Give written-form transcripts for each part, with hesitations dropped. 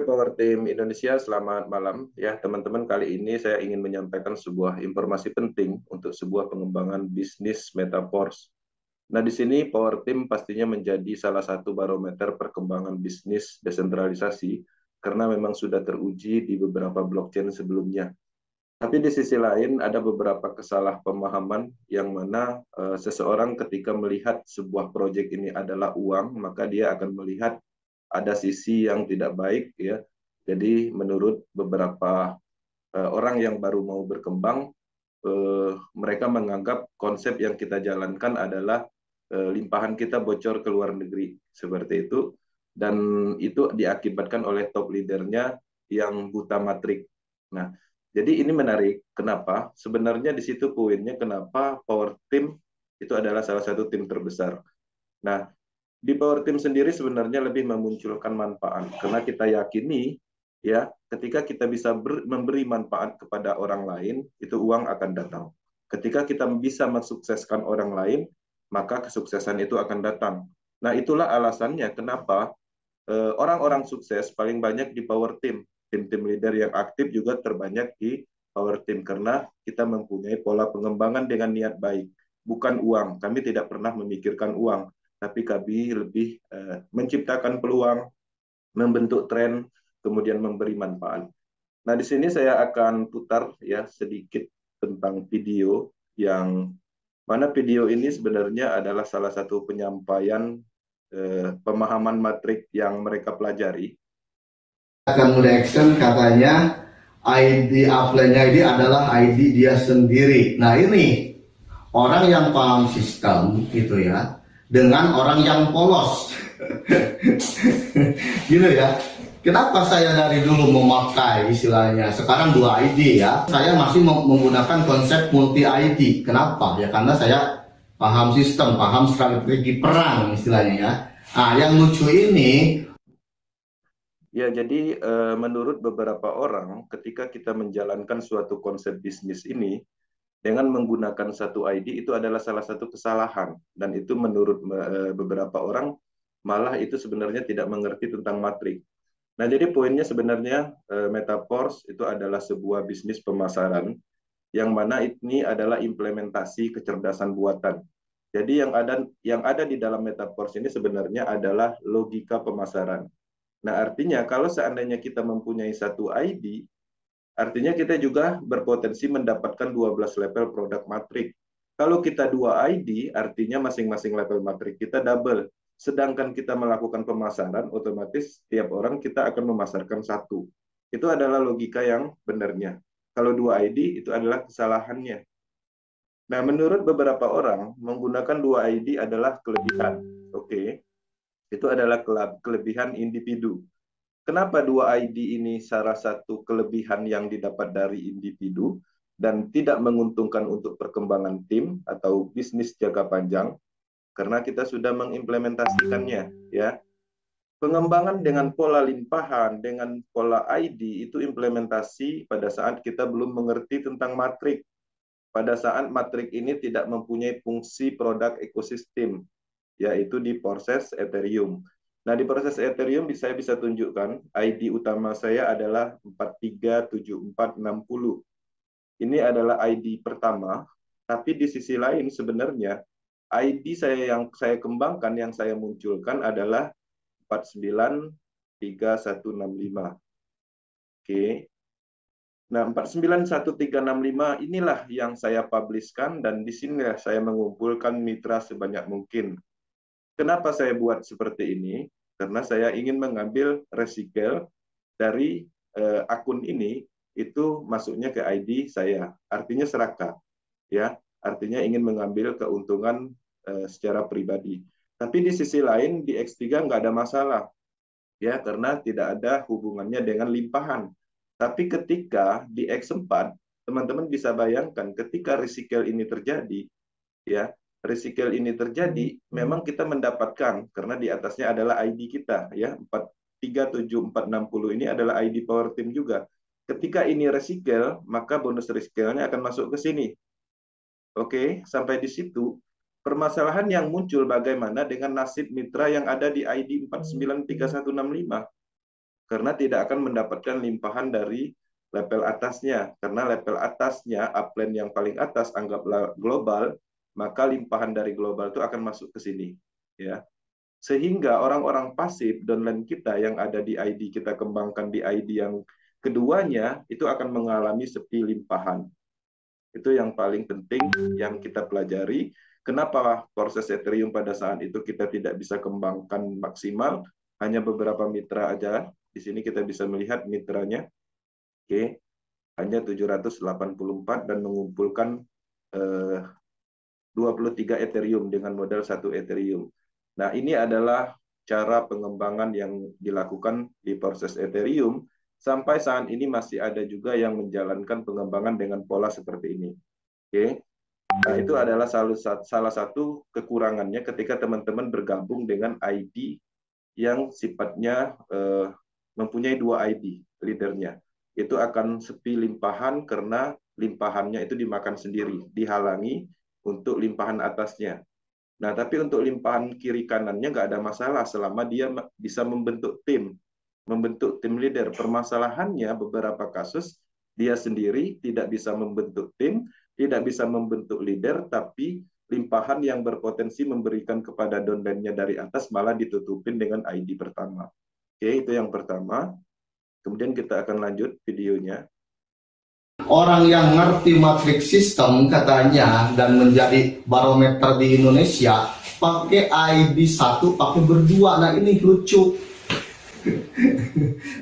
Power Team Indonesia, selamat malam ya teman-teman. Kali ini saya ingin menyampaikan sebuah informasi penting untuk sebuah pengembangan bisnis Metaverse. Nah, di sini Power Team pastinya menjadi salah satu barometer perkembangan bisnis desentralisasi karena memang sudah teruji di beberapa blockchain sebelumnya. Tapi di sisi lain ada beberapa kesalahpemahaman yang mana seseorang ketika melihat sebuah proyek ini adalah uang, maka dia akan melihat ada sisi yang tidak baik ya. Jadi menurut beberapa orang yang baru mau berkembang, mereka menganggap konsep yang kita jalankan adalah limpahan kita bocor ke luar negeri seperti itu, dan itu diakibatkan oleh top leadernya yang buta matrik. Nah, jadi ini menarik. Kenapa? Sebenarnya di situ poinnya kenapa Power Team itu adalah salah satu tim terbesar. Nah, di Power Team sendiri sebenarnya lebih memunculkan manfaat karena kita yakini ya ketika kita bisa memberi manfaat kepada orang lain itu uang akan datang. Ketika kita bisa mensukseskan orang lain maka kesuksesan itu akan datang. Nah, itulah alasannya kenapa orang-orang sukses paling banyak di Power Team. Tim-tim leader yang aktif juga terbanyak di Power Team karena kita mempunyai pola pengembangan dengan niat baik, bukan uang. Kami tidak pernah memikirkan uang, tapi kami lebih menciptakan peluang, membentuk tren, kemudian memberi manfaat. Nah, di sini saya akan putar ya sedikit tentang video yang mana video ini sebenarnya adalah salah satu penyampaian pemahaman matrik yang mereka pelajari. Akan reaction katanya ID upline-nya ini adalah ID dia sendiri. Nah ini orang yang paham sistem gitu ya dengan orang yang polos gitu ya. Kenapa saya dari dulu memakai istilahnya sekarang dua ID ya, saya masih menggunakan konsep multi ID. Kenapa ya? Karena saya paham sistem, paham strategi perang istilahnya ya. Nah yang lucu ini, Ya, jadi menurut beberapa orang, ketika kita menjalankan suatu konsep bisnis ini dengan menggunakan satu ID itu adalah salah satu kesalahan, dan itu menurut beberapa orang malah itu sebenarnya tidak mengerti tentang matrik. Nah, jadi poinnya sebenarnya Metaverse itu adalah sebuah bisnis pemasaran yang mana ini adalah implementasi kecerdasan buatan. Jadi yang ada di dalam Metaverse ini sebenarnya adalah logika pemasaran. Nah, artinya kalau seandainya kita mempunyai satu ID, artinya kita juga berpotensi mendapatkan 12 level produk matrik. Kalau kita dua ID, artinya masing-masing level matrik kita double. Sedangkan kita melakukan pemasaran, otomatis tiap orang kita akan memasarkan satu. Itu adalah logika yang benarnya. Kalau dua ID, itu adalah kesalahannya. Nah, menurut beberapa orang, menggunakan dua ID adalah kelebihan. Oke, itu adalah kelebihan individu. Kenapa dua ID ini salah satu kelebihan yang didapat dari individu dan tidak menguntungkan untuk perkembangan tim atau bisnis jangka panjang? Karena kita sudah mengimplementasikannya, ya. Pengembangan dengan pola limpahan, dengan pola ID itu implementasi pada saat kita belum mengerti tentang matrik. Pada saat matrik ini tidak mempunyai fungsi produk ekosistem, yaitu di proses Ethereum. Nah, di proses Ethereum saya bisa tunjukkan ID utama saya adalah 437460. Ini adalah ID pertama, tapi di sisi lain sebenarnya ID saya yang saya kembangkan, yang saya munculkan adalah 491365. Oke. Nah, 491365 inilah yang saya publishkan dan di sini saya mengumpulkan mitra sebanyak mungkin. Kenapa saya buat seperti ini? Karena saya ingin mengambil resiko dari akun ini itu masuknya ke ID saya. Artinya serakah, ya. Artinya ingin mengambil keuntungan secara pribadi. Tapi di sisi lain di X3 nggak ada masalah, ya, karena tidak ada hubungannya dengan limpahan. Tapi ketika di X4, teman-teman bisa bayangkan ketika risiko ini terjadi, ya, risiko ini terjadi, memang kita mendapatkan karena di atasnya adalah ID kita, ya, 437460 ini adalah ID Power Team juga. Ketika ini risiko, maka bonus risikonya akan masuk ke sini. Oke, sampai di situ. Permasalahan yang muncul bagaimana dengan nasib mitra yang ada di ID 493165. karena tidak akan mendapatkan limpahan dari level atasnya. Karena level atasnya, upline yang paling atas, anggaplah global, maka limpahan dari global itu akan masuk ke sini. Ya. Sehingga orang-orang pasif downline kita yang ada di ID, kita kembangkan di ID yang keduanya, itu akan mengalami sepi limpahan. Itu yang paling penting yang kita pelajari. Kenapa proses Ethereum pada saat itu kita tidak bisa kembangkan maksimal, hanya beberapa mitra aja. Di sini kita bisa melihat mitranya. Oke, hanya 784 dan mengumpulkan 23 Ethereum dengan modal 1 Ethereum. Nah, ini adalah cara pengembangan yang dilakukan di proses Ethereum. Sampai saat ini masih ada juga yang menjalankan pengembangan dengan pola seperti ini. Oke. Nah, itu adalah salah satu kekurangannya ketika teman-teman bergabung dengan ID yang sifatnya mempunyai 2 ID leadernya. Itu akan sepi limpahan karena limpahannya itu dimakan sendiri, dihalangi untuk limpahan atasnya. Nah, tapi untuk limpahan kiri kanannya nggak ada masalah selama dia bisa membentuk tim leader. Permasalahannya beberapa kasus dia sendiri tidak bisa membentuk tim, tidak bisa membentuk leader, tapi limpahan yang berpotensi memberikan kepada downline-nya dari atas malah ditutupin dengan ID pertama. Oke, itu yang pertama. Kemudian kita akan lanjut videonya. Orang yang ngerti matrix system katanya dan menjadi barometer di Indonesia pakai ID 1 pakai berdua. Nah ini lucu.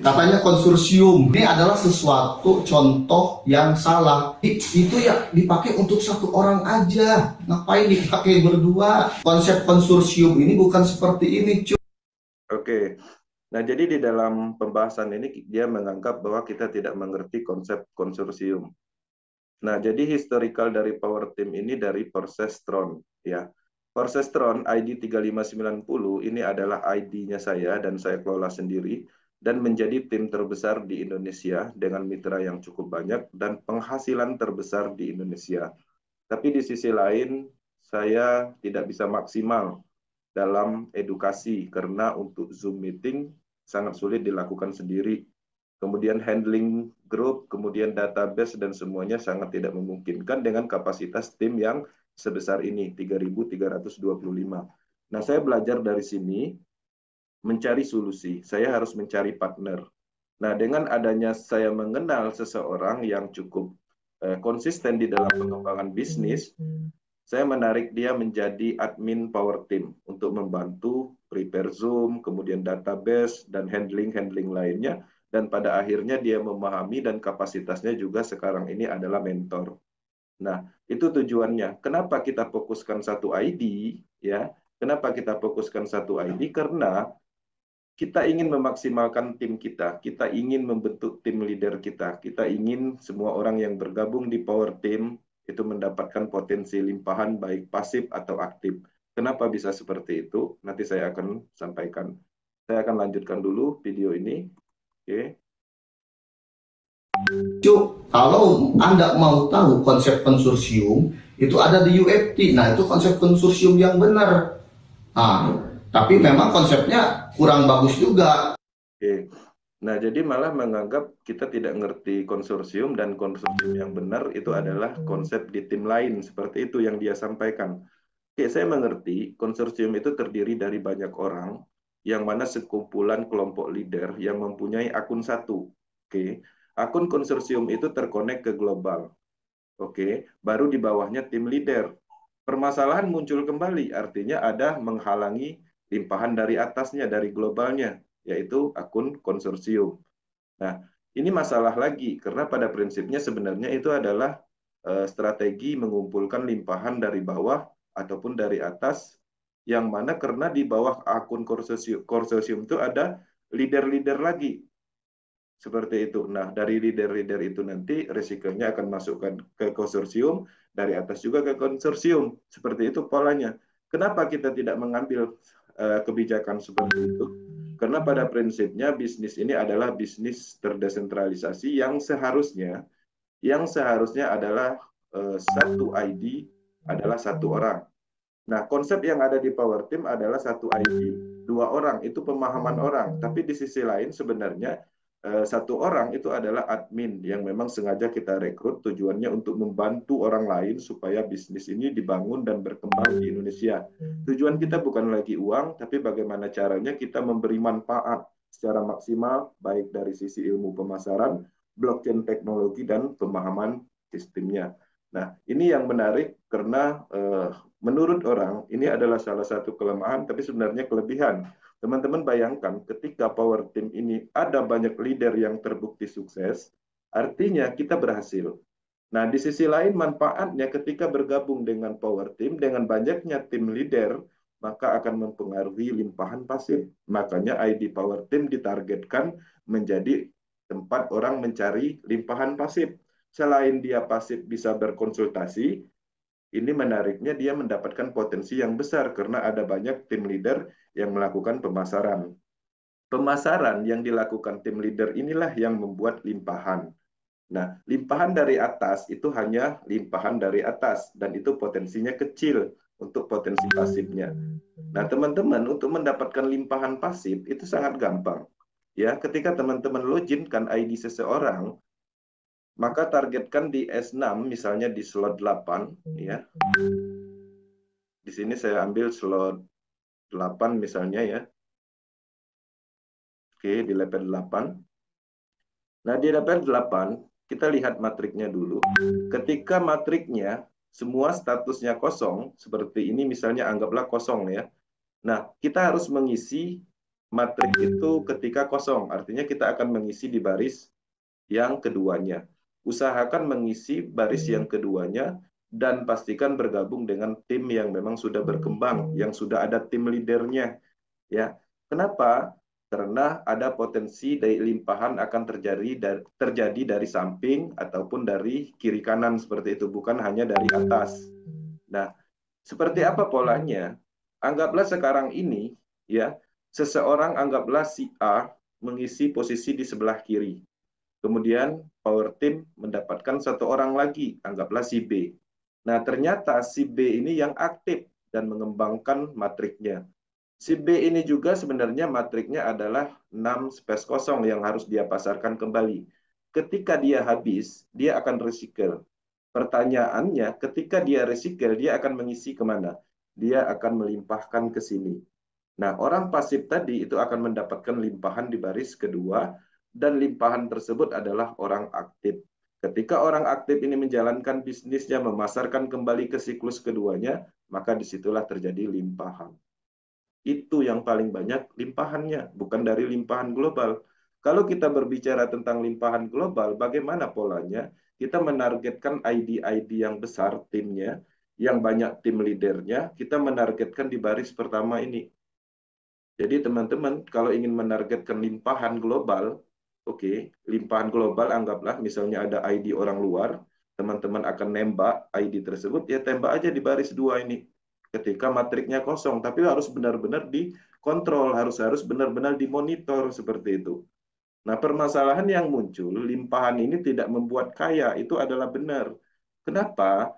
Katanya konsorsium ini adalah sesuatu contoh yang salah. Itu ya dipakai untuk satu orang aja, ngapain dipakai berdua? Konsep konsorsium ini bukan seperti ini, cuy. Oke, nah jadi di dalam pembahasan ini dia menganggap bahwa kita tidak mengerti konsep konsorsium. Nah, jadi historical dari Power Team ini dari Persestron, ya. Persestron ID 3590 ini adalah ID-nya saya dan saya kelola sendiri dan menjadi tim terbesar di Indonesia dengan mitra yang cukup banyak dan penghasilan terbesar di Indonesia. Tapi di sisi lain, saya tidak bisa maksimal dalam edukasi karena untuk Zoom meeting sangat sulit dilakukan sendiri. Kemudian handling grup, kemudian database dan semuanya sangat tidak memungkinkan dengan kapasitas tim yang sebesar ini, 3.325. Nah, saya belajar dari sini mencari solusi. Saya harus mencari partner. Nah, dengan adanya saya mengenal seseorang yang cukup konsisten di dalam pengembangan bisnis, saya menarik dia menjadi admin Power Team untuk membantu prepare Zoom, kemudian database, dan handling lainnya. Dan pada akhirnya dia memahami dan kapasitasnya juga sekarang ini adalah mentor. Nah, itu tujuannya. Kenapa kita fokuskan satu ID? Ya, kenapa kita fokuskan satu ID? Karena kita ingin memaksimalkan tim kita. Kita ingin membentuk tim leader kita. Kita ingin semua orang yang bergabung di Power Team itu mendapatkan potensi limpahan baik pasif atau aktif. Kenapa bisa seperti itu? Nanti saya akan sampaikan. Saya akan lanjutkan dulu video ini. Oke. Cuk, kalau Anda mau tahu konsep konsorsium, itu ada di UFT. Nah, itu konsep konsorsium yang benar. Nah, tapi memang konsepnya kurang bagus juga. Oke. Nah, jadi malah menganggap kita tidak ngerti konsorsium dan konsorsium yang benar itu adalah konsep di tim lain. Seperti itu yang dia sampaikan. Oke, saya mengerti konsorsium itu terdiri dari banyak orang yang mana sekumpulan kelompok leader yang mempunyai akun satu. Oke, akun konsorsium itu terkonek ke global. Oke, baru di bawahnya tim leader. Permasalahan muncul kembali, artinya ada menghalangi limpahan dari atasnya, dari globalnya, yaitu akun konsorsium. Nah, ini masalah lagi, karena pada prinsipnya sebenarnya itu adalah strategi mengumpulkan limpahan dari bawah ataupun dari atas, yang mana karena di bawah akun konsorsium itu ada leader-leader lagi. Seperti itu. Nah, dari leader-leader itu nanti resikonya akan masukkan ke konsorsium, dari atas juga ke konsorsium. Seperti itu polanya. Kenapa kita tidak mengambil kebijakan seperti itu? Karena pada prinsipnya bisnis ini adalah bisnis terdesentralisasi yang seharusnya adalah satu ID adalah satu orang. Nah, konsep yang ada di Power Team adalah satu ID. dua orang itu pemahaman orang, tapi di sisi lain sebenarnya satu orang itu adalah admin yang memang sengaja kita rekrut tujuannya untuk membantu orang lain supaya bisnis ini dibangun dan berkembang di Indonesia. Tujuan kita bukan lagi uang, tapi bagaimana caranya kita memberi manfaat secara maksimal, baik dari sisi ilmu pemasaran, blockchain teknologi, dan pemahaman sistemnya. Nah, ini yang menarik karena menurut orang ini adalah salah satu kelemahan, tapi sebenarnya kelebihan. Teman-teman bayangkan ketika Power Team ini ada banyak leader yang terbukti sukses, artinya kita berhasil. Nah, di sisi lain manfaatnya ketika bergabung dengan Power Team, dengan banyaknya tim leader, maka akan mempengaruhi limpahan pasif. Makanya ID Power Team ditargetkan menjadi tempat orang mencari limpahan pasif. Selain dia pasif bisa berkonsultasi, ini menariknya dia mendapatkan potensi yang besar karena ada banyak tim leader yang melakukan pemasaran. Pemasaran yang dilakukan tim leader inilah yang membuat limpahan. Nah, limpahan dari atas itu hanya limpahan dari atas dan itu potensinya kecil untuk potensi pasifnya. Nah, teman-teman untuk mendapatkan limpahan pasif itu sangat gampang. Ya, ketika teman-teman loginkan ID seseorang, maka targetkan di S6 misalnya di slot 8 ya. Di sini saya ambil slot 8 misalnya ya. Oke, di level 8. Nah, di level 8 kita lihat matriknya dulu. Ketika matriknya semua statusnya kosong, seperti ini misalnya anggaplah kosong ya. Nah, kita harus mengisi matrik itu ketika kosong. Artinya kita akan mengisi di baris yang keduanya. Usahakan mengisi baris yang keduanya dan pastikan bergabung dengan tim yang memang sudah berkembang, yang sudah ada tim leadernya. Ya, kenapa? Karena ada potensi dari limpahan akan terjadi dari samping ataupun dari kiri kanan seperti itu, bukan hanya dari atas. Nah, seperti apa polanya? Anggaplah sekarang ini, ya, seseorang anggaplah si A mengisi posisi di sebelah kiri. Kemudian Power Team mendapatkan satu orang lagi, anggaplah si B. Nah, ternyata si B ini yang aktif dan mengembangkan matriknya. Si B ini juga sebenarnya matriknya adalah 6 space kosong yang harus dia pasarkan kembali. Ketika dia habis, dia akan recycle. Pertanyaannya, ketika dia recycle, dia akan mengisi kemana? Dia akan melimpahkan ke sini. Nah, orang pasif tadi itu akan mendapatkan limpahan di baris kedua, dan limpahan tersebut adalah orang aktif. Ketika orang aktif ini menjalankan bisnisnya, memasarkan kembali ke siklus keduanya, maka disitulah terjadi limpahan. Itu yang paling banyak limpahannya, bukan dari limpahan global. Kalau kita berbicara tentang limpahan global, bagaimana polanya? Kita menargetkan ID-ID yang besar timnya, yang banyak tim leadernya, kita menargetkan di baris pertama ini. Jadi teman-teman, kalau ingin menargetkan limpahan global, oke, limpahan global anggaplah misalnya ada ID orang luar, teman-teman akan nembak ID tersebut, ya tembak aja di baris 2 ini. Ketika matriknya kosong, tapi harus benar-benar dikontrol, harus benar-benar dimonitor seperti itu. Nah, permasalahan yang muncul, limpahan ini tidak membuat kaya, itu adalah benar. Kenapa?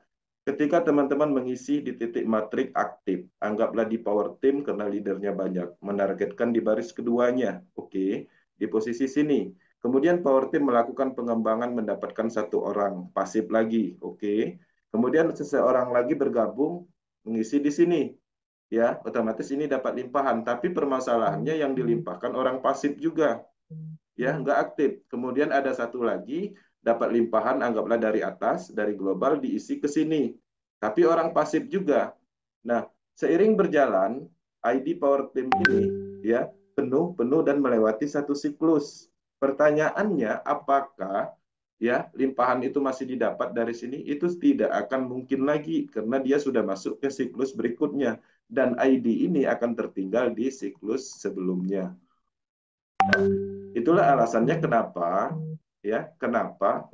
Ketika teman-teman mengisi di titik matrik aktif, anggaplah di Power Team karena leadernya banyak, menargetkan di baris keduanya, oke, di posisi sini. Kemudian Power Team melakukan pengembangan mendapatkan satu orang, pasif lagi, oke. Kemudian seseorang lagi bergabung mengisi di sini, ya, otomatis ini dapat limpahan. Tapi permasalahannya yang dilimpahkan orang pasif juga, ya, nggak aktif. Kemudian ada satu lagi dapat limpahan anggaplah dari atas, dari global diisi ke sini. Tapi orang pasif juga. Nah, seiring berjalan, ID Power Team ini ya penuh dan melewati satu siklus. Pertanyaannya, apakah ya limpahan itu masih didapat dari sini? Itu tidak akan mungkin lagi karena dia sudah masuk ke siklus berikutnya dan ID ini akan tertinggal di siklus sebelumnya. Nah, itulah alasannya kenapa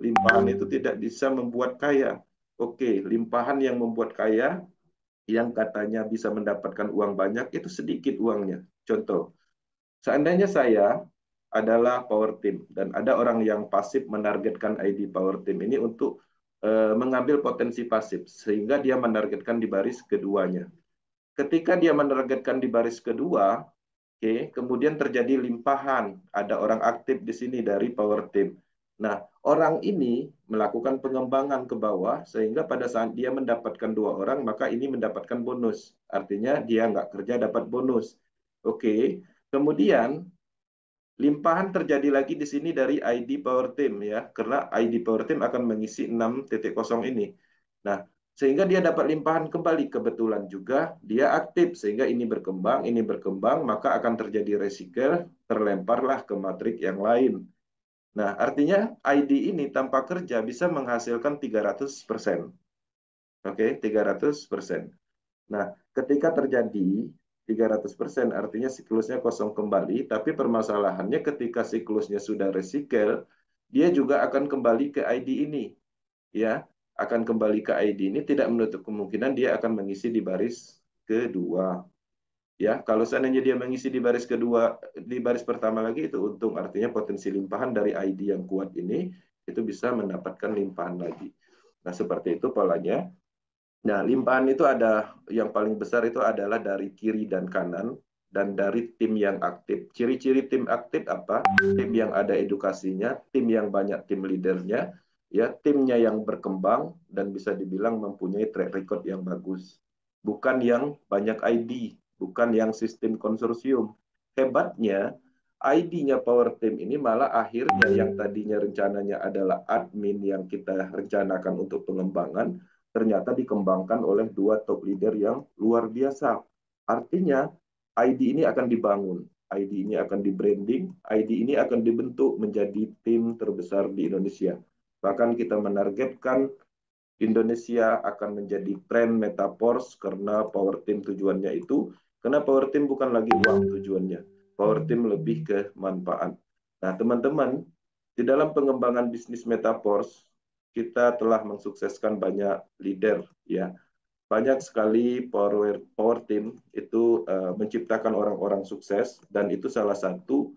limpahan itu tidak bisa membuat kaya. Oke, limpahan yang membuat kaya yang katanya bisa mendapatkan uang banyak itu sedikit uangnya. Contoh, seandainya saya adalah Power Team dan ada orang yang pasif menargetkan ID Power Team ini untuk mengambil potensi pasif sehingga dia menargetkan di baris keduanya. Ketika dia menargetkan di baris kedua, Oke, kemudian terjadi limpahan. Ada orang aktif di sini dari Power Team. Nah, orang ini melakukan pengembangan ke bawah sehingga pada saat dia mendapatkan 2 orang, maka ini mendapatkan bonus. Artinya dia nggak kerja dapat bonus. Oke, kemudian limpahan terjadi lagi di sini dari ID Power Team ya, karena ID Power Team akan mengisi 6.0 ini. Nah, sehingga dia dapat limpahan kembali. Kebetulan juga dia aktif sehingga ini berkembang, maka akan terjadi recycle, terlemparlah ke matrik yang lain. Nah, artinya ID ini tanpa kerja bisa menghasilkan 300%. Oke, 300%. Nah, ketika terjadi 300% artinya siklusnya kosong kembali, tapi permasalahannya ketika siklusnya sudah recycle, dia juga akan kembali ke ID ini. Ya, akan kembali ke ID ini tidak menutup kemungkinan dia akan mengisi di baris kedua. Ya, kalau seandainya dia mengisi di baris kedua, di baris pertama lagi itu untung, artinya potensi limpahan dari ID yang kuat ini itu bisa mendapatkan limpahan lagi. Nah, seperti itu polanya. Nah, limpahan itu ada yang paling besar itu adalah dari kiri dan kanan dan dari tim yang aktif. Ciri-ciri tim aktif apa? Tim yang ada edukasinya, tim yang banyak tim leadernya, ya, timnya yang berkembang dan bisa dibilang mempunyai track record yang bagus. Bukan yang banyak ID, bukan yang sistem konsorsium. Hebatnya, ID-nya Power Team ini malah akhirnya yang tadinya rencananya adalah admin yang kita rencanakan untuk pengembangan, ternyata dikembangkan oleh 2 top leader yang luar biasa. Artinya, ID ini akan dibangun, ID ini akan di-branding, ID ini akan dibentuk menjadi tim terbesar di Indonesia. Bahkan kita menargetkan Indonesia akan menjadi tren metaverse karena Power Team tujuannya itu, karena Power Team bukan lagi uang tujuannya. Power Team lebih ke manfaat. Nah, teman-teman, di dalam pengembangan bisnis metaverse, kita telah mensukseskan banyak leader ya. Banyak sekali power team itu menciptakan orang-orang sukses dan itu salah satu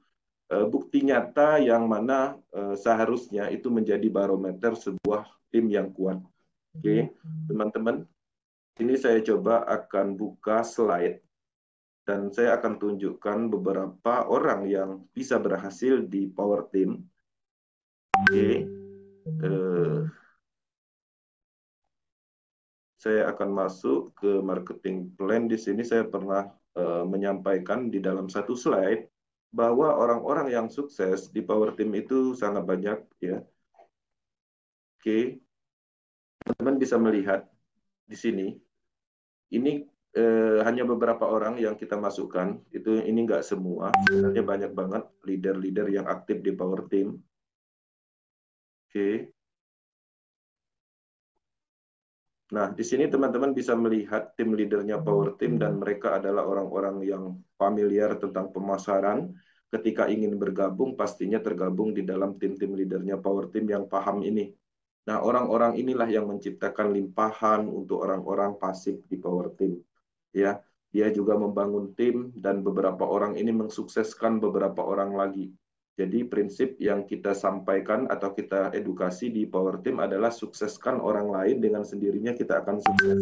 bukti nyata yang mana seharusnya itu menjadi barometer sebuah tim yang kuat. Oke, teman-teman, ini saya coba akan buka slide dan saya akan tunjukkan beberapa orang yang bisa berhasil di Power Team. Oke, saya akan masuk ke marketing plan. Di sini saya pernah menyampaikan di dalam satu slide bahwa orang-orang yang sukses di Power Team itu sangat banyak ya. Oke, teman-teman bisa melihat di sini. Ini hanya beberapa orang yang kita masukkan. Itu ini nggak semua. Sebenarnya banyak banget leader-leader yang aktif di Power Team. Oke. Nah, di sini teman-teman bisa melihat tim leadernya Power Team dan mereka adalah orang-orang yang familiar tentang pemasaran. Ketika ingin bergabung, pastinya tergabung di dalam tim-tim leadernya Power Team yang paham ini. Nah, orang-orang inilah yang menciptakan limpahan untuk orang-orang pasif di Power Team. Ya, dia juga membangun tim dan beberapa orang ini mensukseskan beberapa orang lagi. Jadi prinsip yang kita sampaikan atau kita edukasi di Power Team adalah sukseskan orang lain dengan sendirinya kita akan sukses.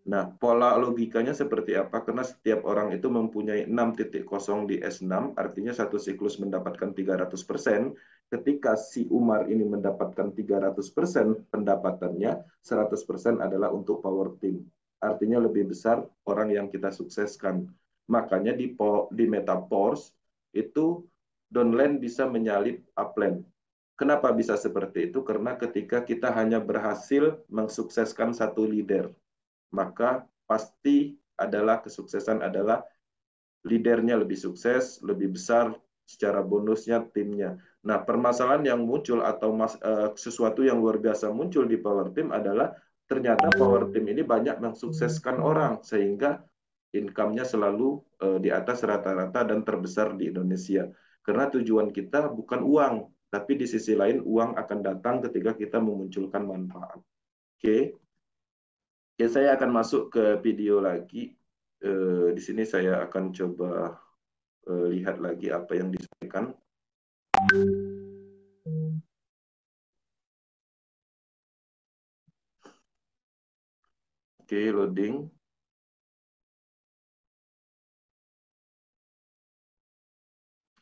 Nah, pola logikanya seperti apa? Karena setiap orang itu mempunyai 6.0 di S6, artinya satu siklus mendapatkan 300%. Ketika si Umar ini mendapatkan 300% pendapatannya, 100% adalah untuk Power Team. Artinya lebih besar orang yang kita sukseskan. Makanya di Metaverse itu downline bisa menyalip upline. Kenapa bisa seperti itu? Karena ketika kita hanya berhasil mensukseskan satu leader, maka pasti adalah kesuksesan adalah leadernya lebih sukses, lebih besar secara bonusnya timnya. Nah, permasalahan yang muncul atau sesuatu yang luar biasa muncul di Power Team adalah ternyata Power Team ini banyak mensukseskan orang sehingga income-nya selalu di atas rata-rata dan terbesar di Indonesia. Karena tujuan kita bukan uang, tapi di sisi lain uang akan datang ketika kita memunculkan manfaat. Oke. Ya, saya akan masuk ke video lagi. Di sini saya akan coba lihat lagi apa yang disampaikan. Oke, loading.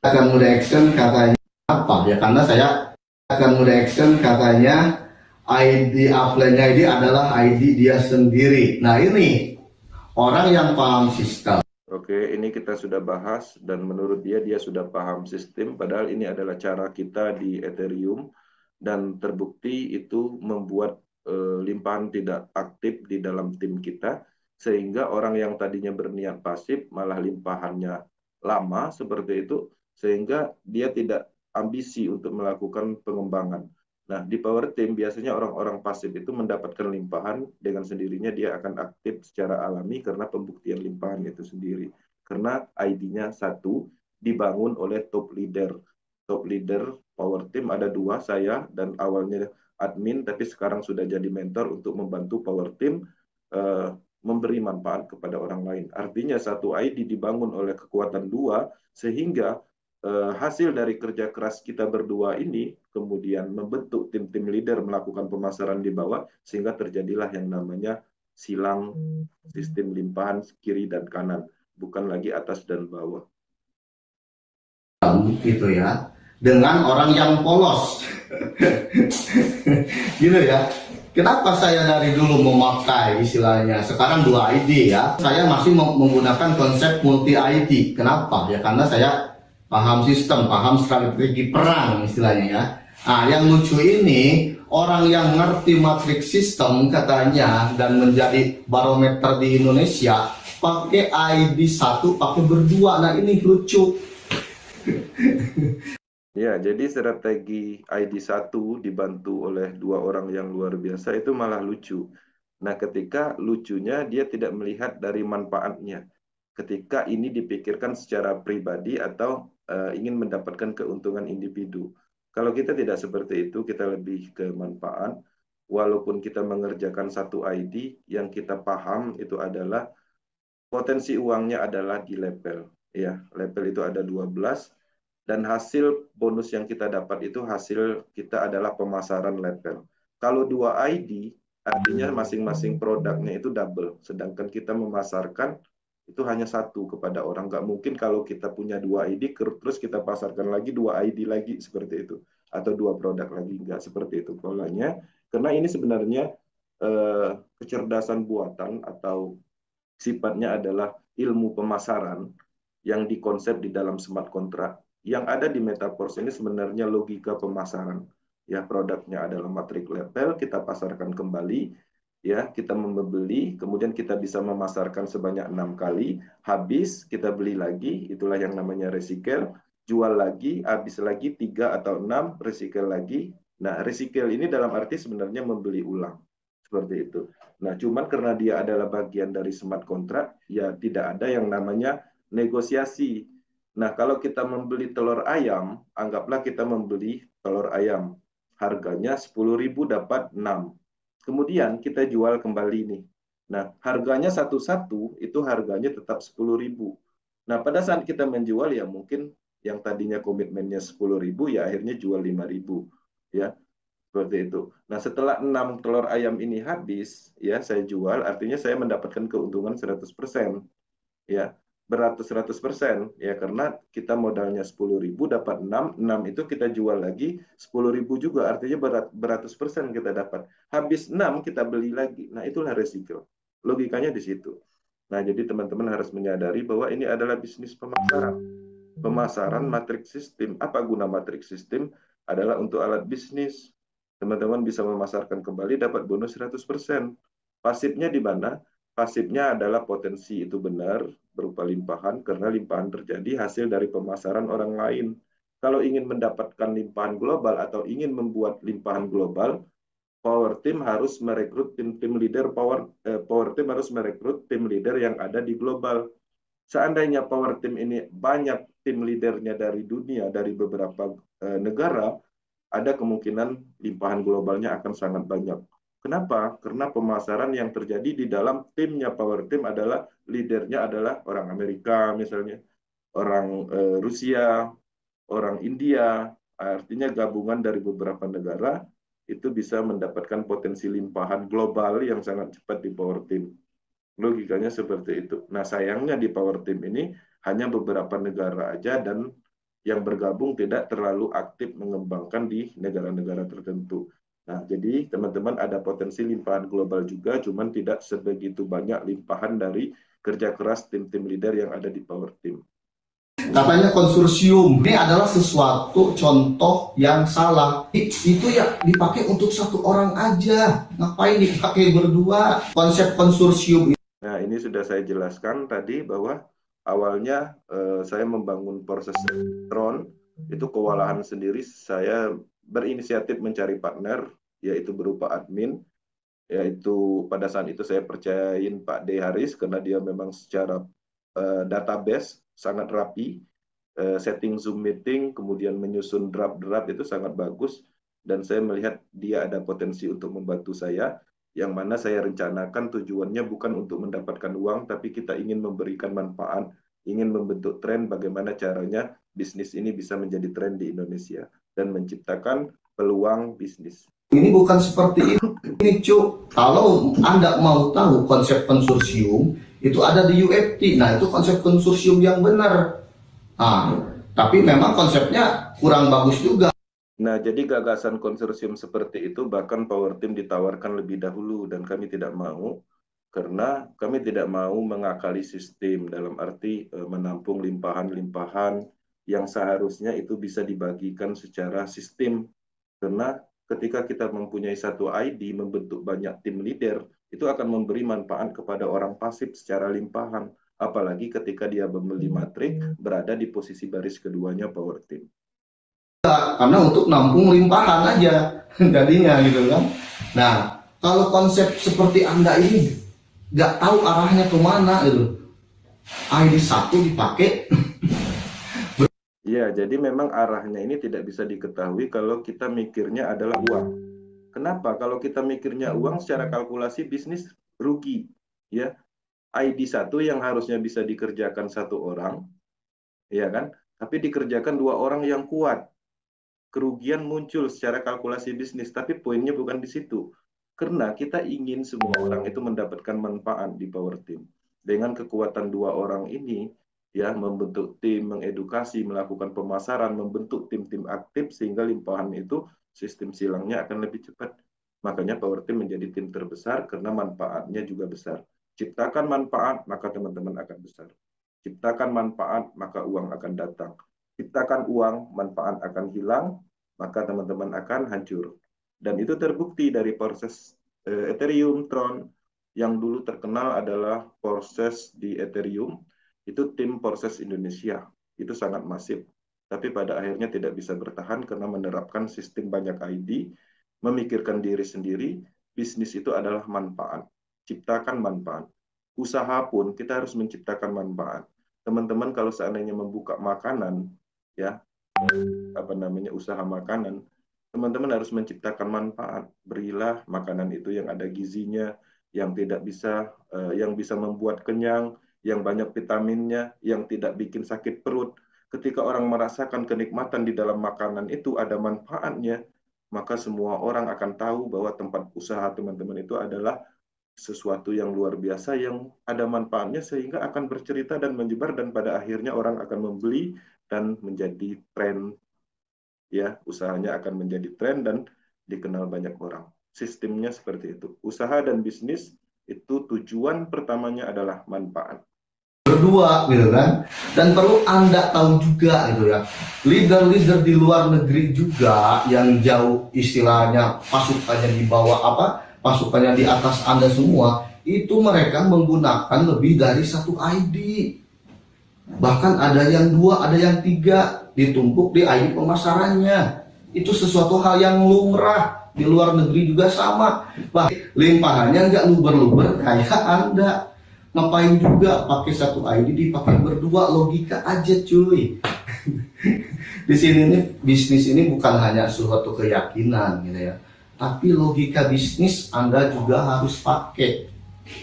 akan mereaction katanya apa ya, karena saya akan mereaction katanya ID upline-nya ini adalah ID dia sendiri. Nah ini orang yang paham sistem. Oke, ini kita sudah bahas dan menurut dia sudah paham sistem, padahal ini adalah cara kita di Ethereum dan terbukti itu membuat limpahan tidak aktif di dalam tim kita, sehingga orang yang tadinya berniat pasif malah limpahannya lama seperti itu, sehingga dia tidak ambisi untuk melakukan pengembangan. Nah, di Power Team biasanya orang-orang pasif itu mendapatkan limpahan dengan sendirinya dia akan aktif secara alami karena pembuktian limpahan itu sendiri. Karena ID-nya satu dibangun oleh top leader. Top leader Power Team ada dua, saya dan awalnya admin tapi sekarang sudah jadi mentor untuk membantu Power Team memberi manfaat kepada orang lain. Artinya satu ID dibangun oleh kekuatan dua sehingga hasil dari kerja keras kita berdua ini kemudian membentuk tim-tim leader melakukan pemasaran di bawah sehingga terjadilah yang namanya silang sistem limpahan kiri dan kanan, bukan lagi atas dan bawah. Gitu ya, dengan orang yang polos. Gitu ya. Kenapa saya dari dulu memakai istilahnya sekarang 2 ID ya? Saya masih menggunakan konsep multi ID. Kenapa? Ya karena saya paham sistem, paham strategi perang istilahnya ya. Nah, yang lucu ini orang yang ngerti matriks sistem katanya dan menjadi barometer di Indonesia pakai ID 1, pakai berdua. Nah, ini lucu. Ya, jadi strategi ID1 dibantu oleh dua orang yang luar biasa itu malah lucu. Nah, ketika lucunya dia tidak melihat dari manfaatnya. Ketika ini dipikirkan secara pribadi atau ingin mendapatkan keuntungan individu. Kalau kita tidak seperti itu, kita lebih ke manfaat. Walaupun kita mengerjakan satu ID, yang kita paham itu adalah potensi uangnya adalah di level. Ya, level itu ada 12 dan hasil bonus yang kita dapat itu hasil kita adalah pemasaran level. Kalau 2 ID, artinya masing-masing produknya itu double. Sedangkan kita memasarkan itu hanya satu kepada orang. Nggak mungkin kalau kita punya 2 ID, terus kita pasarkan lagi 2 ID lagi seperti itu. Atau 2 produk lagi. Nggak seperti itu polanya. Karena ini sebenarnya kecerdasan buatan atau sifatnya adalah ilmu pemasaran yang dikonsep di dalam smart contract. Yang ada di Metaverse ini sebenarnya logika pemasaran. Ya, produknya adalah matriks level, kita pasarkan kembali, ya, kita membeli, kemudian kita bisa memasarkan sebanyak 6 kali, habis kita beli lagi, itulah yang namanya recycle, jual lagi, habis lagi 3 atau 6, recycle lagi. Nah, recycle ini dalam arti sebenarnya membeli ulang. Seperti itu. Nah, cuman karena dia adalah bagian dari smart contract, ya tidak ada yang namanya negosiasi. Nah, kalau kita membeli telur ayam, anggaplah kita membeli telur ayam. Harganya 10.000 dapat 6. Kemudian kita jual kembali nih. Nah, harganya satu-satu itu harganya tetap 10.000. Nah, pada saat kita menjual ya mungkin yang tadinya komitmennya 10.000 ya akhirnya jual 5.000. Ya, seperti itu. Nah, setelah 6 telur ayam ini habis, ya saya jual, artinya saya mendapatkan keuntungan 100%. Ya, beratus 100%. Ya, karena kita modalnya 10.000, dapat 6, 6 itu kita jual lagi 10.000 juga, artinya beratus persen kita dapat. Habis 6, kita beli lagi. Nah, itulah resiko. Logikanya di situ. Nah, jadi teman-teman harus menyadari bahwa ini adalah bisnis pemasaran. Pemasaran matriks sistem. Apa guna matriks sistem? Adalah untuk alat bisnis. Teman-teman bisa memasarkan kembali dapat bonus 100%. Pasifnya di mana? Pasifnya adalah potensi itu benar berupa limpahan karena limpahan terjadi hasil dari pemasaran orang lain. Kalau ingin mendapatkan limpahan global atau ingin membuat limpahan global, Power Team harus merekrut tim leader Power Team harus merekrut tim leader yang ada di global. Seandainya Power Team ini banyak tim leadernya dari dunia, dari beberapa negara, ada kemungkinan limpahan globalnya akan sangat banyak. Kenapa? Karena pemasaran yang terjadi di dalam timnya Power Team adalah leadernya adalah orang Amerika misalnya, orang Rusia, orang India, artinya gabungan dari beberapa negara itu bisa mendapatkan potensi limpahan global yang sangat cepat di Power Team. Logikanya seperti itu. Nah, sayangnya di Power Team ini hanya beberapa negara aja dan yang bergabung tidak terlalu aktif mengembangkan di negara-negara tertentu. Nah, jadi teman-teman ada potensi limpahan global juga, cuman tidak sebegitu banyak limpahan dari kerja keras tim-tim leader yang ada di Power Team. Katanya konsorsium ini adalah sesuatu contoh yang salah. Itu ya dipakai untuk satu orang aja, ngapain dipakai berdua? Konsep konsorsium. Nah, ini sudah saya jelaskan tadi bahwa awalnya saya membangun proses Tron itu kewalahan sendiri. Saya berinisiatif mencari partner, yaitu berupa admin, yaitu pada saat itu saya percayain Pak D. Haris karena dia memang secara database sangat rapi, setting Zoom meeting, kemudian menyusun draft-draft itu sangat bagus, dan saya melihat dia ada potensi untuk membantu saya, yang mana saya rencanakan tujuannya bukan untuk mendapatkan uang, tapi kita ingin memberikan manfaat, ingin membentuk tren bagaimana caranya bisnis ini bisa menjadi tren di Indonesia, dan menciptakan peluang bisnis. Ini bukan seperti ini, Cuk. Kalau Anda mau tahu konsep konsorsium, itu ada di UFT. Nah, itu konsep konsorsium yang benar. Tapi memang konsepnya kurang bagus juga. Nah, jadi gagasan konsorsium seperti itu bahkan Power Team ditawarkan lebih dahulu, dan kami tidak mau, karena kami tidak mau mengakali sistem dalam arti menampung limpahan-limpahan yang seharusnya itu bisa dibagikan secara sistem. Karena ketika kita mempunyai satu ID, membentuk banyak tim leader, itu akan memberi manfaat kepada orang pasif secara limpahan. Apalagi ketika dia membeli matrik, berada di posisi baris keduanya Power Team. Karena untuk nampung limpahan aja, jadinya gitu kan. Nah, kalau konsep seperti Anda ini, nggak tahu arahnya kemana gitu. ID 1 dipakai. Ya, jadi memang arahnya ini tidak bisa diketahui kalau kita mikirnya adalah uang. Kenapa? Kalau kita mikirnya uang, secara kalkulasi bisnis rugi. Ya, ID 1 yang harusnya bisa dikerjakan satu orang, ya kan? Tapi dikerjakan dua orang yang kuat. Kerugian muncul secara kalkulasi bisnis, tapi poinnya bukan di situ. Karena kita ingin semua orang itu mendapatkan manfaat di Power Team. Dengan kekuatan dua orang ini, ya, membentuk tim, mengedukasi, melakukan pemasaran, membentuk tim-tim aktif sehingga limpahan itu sistem silangnya akan lebih cepat. Makanya Power Team menjadi tim terbesar karena manfaatnya juga besar. Ciptakan manfaat, maka teman-teman akan besar. Ciptakan manfaat, maka uang akan datang. Ciptakan uang, manfaat akan hilang, maka teman-teman akan hancur. Dan itu terbukti dari proses Ethereum, Tron, yang dulu terkenal adalah proses di Ethereum, itu tim proses Indonesia, itu sangat masif. Tapi pada akhirnya tidak bisa bertahan karena menerapkan sistem banyak ID, memikirkan diri sendiri, bisnis itu adalah manfaat. Ciptakan manfaat. Usaha pun kita harus menciptakan manfaat. Teman-teman kalau seandainya membuka makanan, ya, usaha makanan, teman-teman harus menciptakan manfaat. Berilah makanan itu yang ada gizinya, yang tidak bisa, yang bisa membuat kenyang, yang banyak vitaminnya, yang tidak bikin sakit perut. Ketika orang merasakan kenikmatan di dalam makanan itu ada manfaatnya, maka semua orang akan tahu bahwa tempat usaha teman-teman itu adalah sesuatu yang luar biasa yang ada manfaatnya sehingga akan bercerita dan menyebar, dan pada akhirnya orang akan membeli dan menjadi tren. Ya, usahanya akan menjadi tren dan dikenal banyak orang. Sistemnya seperti itu. Usaha dan bisnis itu tujuan pertamanya adalah manfaat. Berdua gitu kan. Dan perlu Anda tahu juga gitu ya, leader-leader di luar negeri juga yang jauh istilahnya pasukannya di bawah pasukannya di atas Anda semua, itu mereka menggunakan lebih dari satu ID. Bahkan ada yang 2, ada yang 3 ditumpuk di ID pemasarannya. Itu sesuatu hal yang lumrah. Di luar negeri juga sama. Bahkan limpahannya nggak luber-luber kayak Anda. Ngapain juga pakai satu ID dipakai berdua, logika aja cuy. Di sini nih, bisnis ini bukan hanya suatu keyakinan gitu ya, tapi logika bisnis Anda juga harus pakai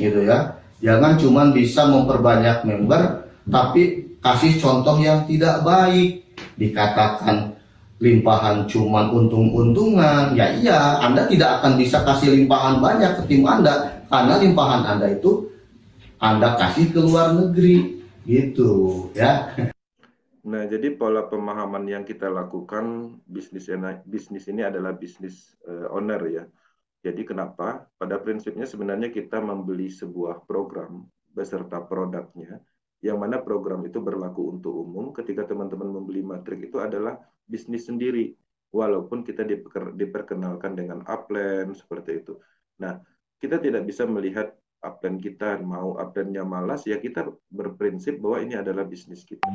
gitu ya. Jangan cuma bisa memperbanyak member tapi kasih contoh yang tidak baik. Dikatakan limpahan cuma untung-untungan, ya iya, Anda tidak akan bisa kasih limpahan banyak ke tim Anda karena limpahan Anda itu Anda kasih ke luar negeri gitu ya. Nah, jadi pola pemahaman yang kita lakukan bisnis ini adalah bisnis owner ya. Jadi kenapa? Pada prinsipnya sebenarnya kita membeli sebuah program beserta produknya, yang mana program itu berlaku untuk umum. Ketika teman-teman membeli Matrik itu adalah bisnis sendiri, walaupun kita diperkenalkan dengan upline seperti itu. Nah, kita tidak bisa melihat upline kita mau upline-nya malas, ya kita berprinsip bahwa ini adalah bisnis kita.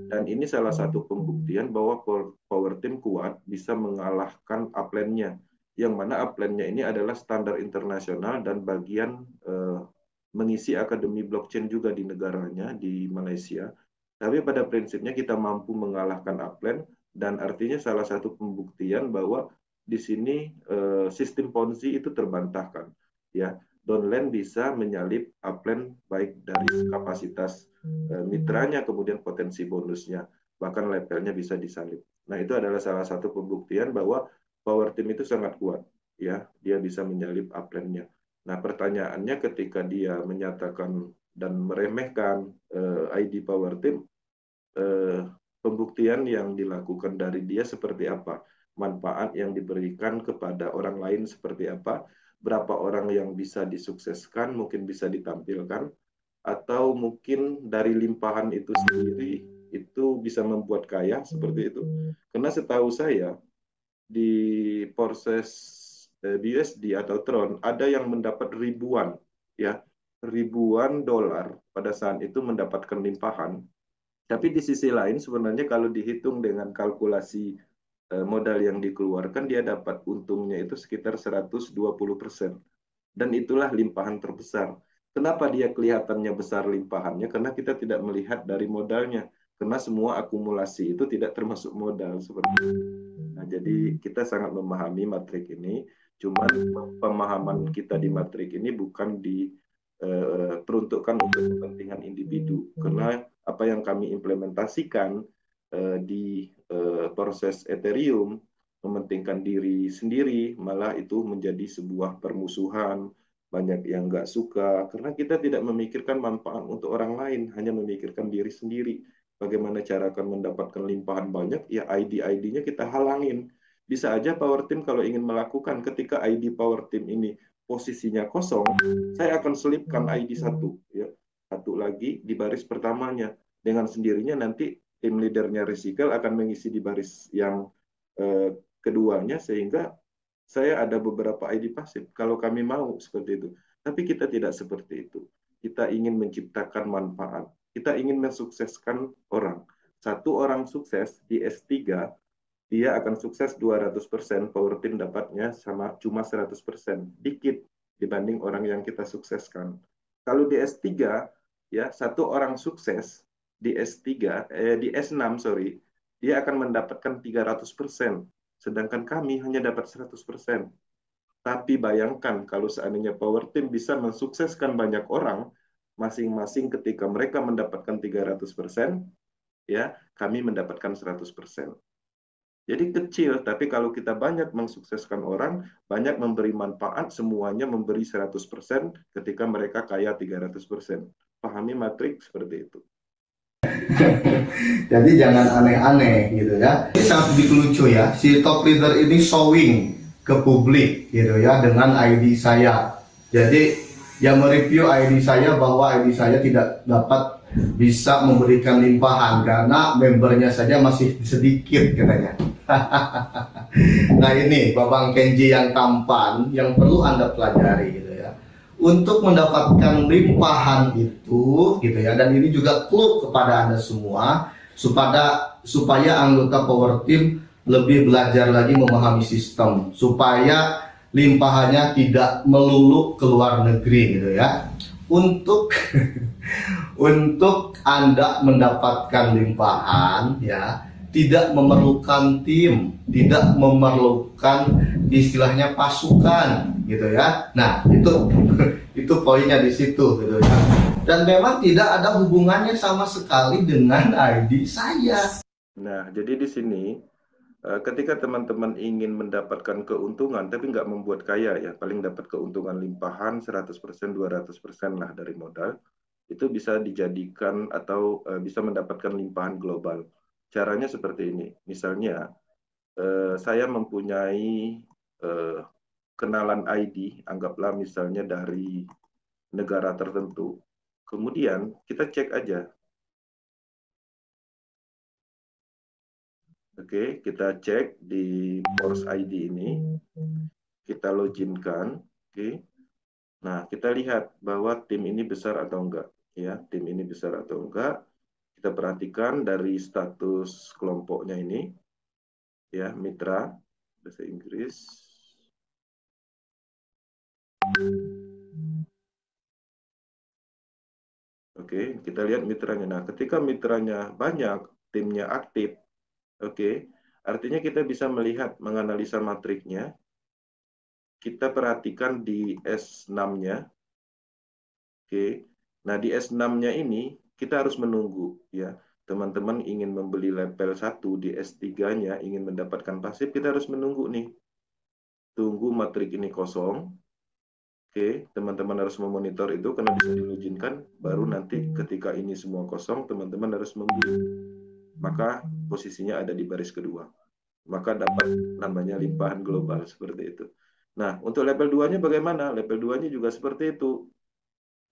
Dan ini salah satu pembuktian bahwa Power Team kuat bisa mengalahkan upline-nya, yang mana upline-nya ini adalah standar internasional dan bagian mengisi akademi blockchain juga di negaranya, di Malaysia. Tapi pada prinsipnya kita mampu mengalahkan upline, dan artinya salah satu pembuktian bahwa di sini sistem Ponzi itu terbantahkan. Ya, Downline bisa menyalip upline baik dari kapasitas mitranya, kemudian potensi bonusnya, bahkan levelnya bisa disalip. Nah, itu adalah salah satu pembuktian bahwa Power Team itu sangat kuat, ya, dia bisa menyalip upline-nya. Nah, pertanyaannya ketika dia menyatakan dan meremehkan ID Power Team, pembuktian yang dilakukan dari dia seperti apa? Manfaat yang diberikan kepada orang lain seperti apa? Berapa orang yang bisa disukseskan, mungkin bisa ditampilkan, atau mungkin dari limpahan itu sendiri itu bisa membuat kaya seperti itu. Karena setahu saya di proses BUSD atau Tron ada yang mendapat ribuan, ya, ribuan dolar pada saat itu mendapatkan limpahan. Tapi di sisi lain sebenarnya kalau dihitung dengan kalkulasi modal yang dikeluarkan, dia dapat untungnya itu sekitar 120%. Dan itulah limpahan terbesar. Kenapa dia kelihatannya besar limpahannya? Karena kita tidak melihat dari modalnya. Karena semua akumulasi itu tidak termasuk modal seperti itu. Nah, jadi kita sangat memahami matrik ini. Cuman pemahaman kita di matrik ini bukan diperuntukkan untuk kepentingan individu. Karena apa yang kami implementasikan di proses Ethereum, mementingkan diri sendiri, malah itu menjadi sebuah permusuhan, banyak yang nggak suka, karena kita tidak memikirkan manfaat untuk orang lain, hanya memikirkan diri sendiri. Bagaimana cara akan mendapatkan limpahan banyak, ya ID-ID-nya kita halangin. Bisa aja Power Team kalau ingin melakukan, ketika ID Power Team ini posisinya kosong, saya akan selipkan ID satu, ya, satu lagi di baris pertamanya. Dengan sendirinya nanti tim leadernya Resikel akan mengisi di baris yang keduanya, sehingga saya ada beberapa ID pasif kalau kami mau seperti itu. Tapi kita tidak seperti itu. Kita ingin menciptakan manfaat. Kita ingin mensukseskan orang. Satu orang sukses di S3, dia akan sukses 200%, Power Team dapatnya sama cuma 100%. Dikit dibanding orang yang kita sukseskan. Kalau di S3, ya, satu orang sukses di S3, di S6, sorry, dia akan mendapatkan 300%. Sedangkan kami hanya dapat 100%. Tapi bayangkan kalau seandainya Power Team bisa mensukseskan banyak orang, masing-masing ketika mereka mendapatkan 300%, ya, kami mendapatkan 100%. Jadi kecil, tapi kalau kita banyak mensukseskan orang, banyak memberi manfaat, semuanya memberi 100% ketika mereka kaya 300%. Pahami matrik seperti itu. Jadi jangan aneh-aneh gitu ya. Ini sangat begitu lucu ya. Si top leader ini showing ke publik gitu ya dengan ID saya. Jadi yang mereview ID saya bahwa ID saya tidak dapat bisa memberikan limpahan karena membernya saja masih sedikit katanya. Nah ini Babang Kenji yang tampan yang perlu Anda pelajari gitu ya. Untuk mendapatkan limpahan itu gitu ya, dan ini juga clue kepada Anda semua supaya anggota Power Team lebih belajar lagi memahami sistem supaya limpahannya tidak melulu ke luar negeri gitu ya. Untuk untuk Anda mendapatkan limpahan ya, tidak memerlukan tim, tidak memerlukan istilahnya pasukan gitu ya. Nah, itu poinnya di situ gitu ya. Dan memang tidak ada hubungannya sama sekali dengan ID saya. Nah, jadi di sini ketika teman-teman ingin mendapatkan keuntungan tapi nggak membuat kaya, ya, paling dapat keuntungan limpahan 100%, 200% lah dari modal, itu bisa dijadikan atau bisa mendapatkan limpahan global. caranya seperti ini. Misalnya, saya mempunyai kenalan ID, anggaplah misalnya dari negara tertentu. Kemudian kita cek aja. Oke, kita cek di Force ID ini. Kita loginkan. Oke. Nah, kita lihat bahwa tim ini besar atau enggak. Ya, tim ini besar atau enggak. Kita perhatikan dari status kelompoknya ini. Ya, mitra bahasa Inggris. Oke, kita lihat mitranya. Nah, ketika mitranya banyak, timnya aktif, oke, artinya kita bisa melihat, menganalisa matriknya. Kita perhatikan di S6-nya. Oke. Nah, di S6-nya ini kita harus menunggu ya. Teman-teman ingin membeli level 1 di S3-nya, ingin mendapatkan pasif, kita harus menunggu nih. Tunggu matrik ini kosong. Oke, teman-teman harus memonitor itu karena bisa diloginkan. Baru nanti ketika ini semua kosong, teman-teman harus membeli. Maka posisinya ada di baris kedua. Maka dapat namanya limpahan global seperti itu. Nah, untuk level 2-nya bagaimana? Level 2-nya juga seperti itu.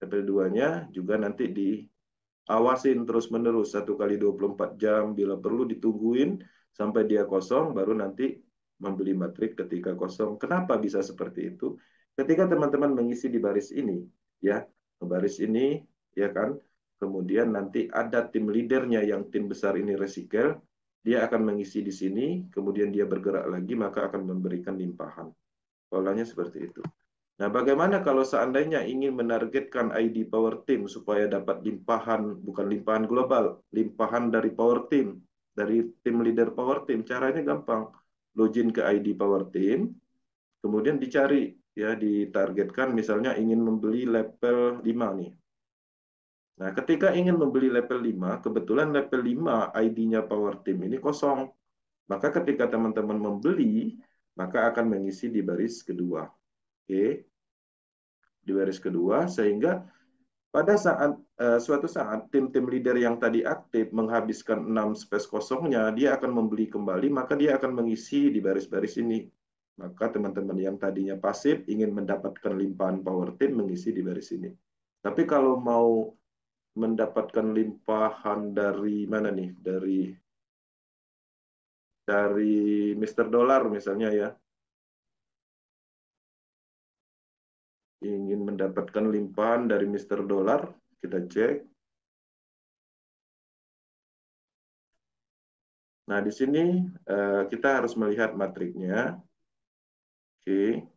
Level 2-nya juga nanti diawasin terus-menerus 1 kali 24 jam, bila perlu ditungguin sampai dia kosong, baru nanti membeli matrik ketika kosong. Kenapa bisa seperti itu? Ketika teman-teman mengisi di baris ini, ya, baris ini, ya kan, kemudian nanti ada tim leadernya yang tim besar ini resikel, dia akan mengisi di sini, kemudian dia bergerak lagi, maka akan memberikan limpahan. Polanya seperti itu. Nah, bagaimana kalau seandainya ingin menargetkan ID Power Team supaya dapat limpahan, bukan limpahan global, limpahan dari Power Team, dari tim leader Power Team? Caranya gampang. Login ke ID Power Team, kemudian dicari, ya, ditargetkan misalnya ingin membeli level 5 nih. Nah, ketika ingin membeli level 5, kebetulan level 5 ID-nya Power Team ini kosong. Maka ketika teman-teman membeli, maka akan mengisi di baris kedua. Oke. Di baris kedua, sehingga pada saat suatu saat tim-tim leader yang tadi aktif menghabiskan 6 space kosongnya, dia akan membeli kembali, maka dia akan mengisi di baris-baris ini. Maka teman-teman yang tadinya pasif ingin mendapatkan limpahan Power Team mengisi di baris ini. Tapi kalau mau mendapatkan limpahan dari mana nih? Dari Mr. Dollar misalnya ya. Ingin mendapatkan limpahan dari Mr. Dollar, kita cek. Nah, di sini kita harus melihat matriknya. Oke.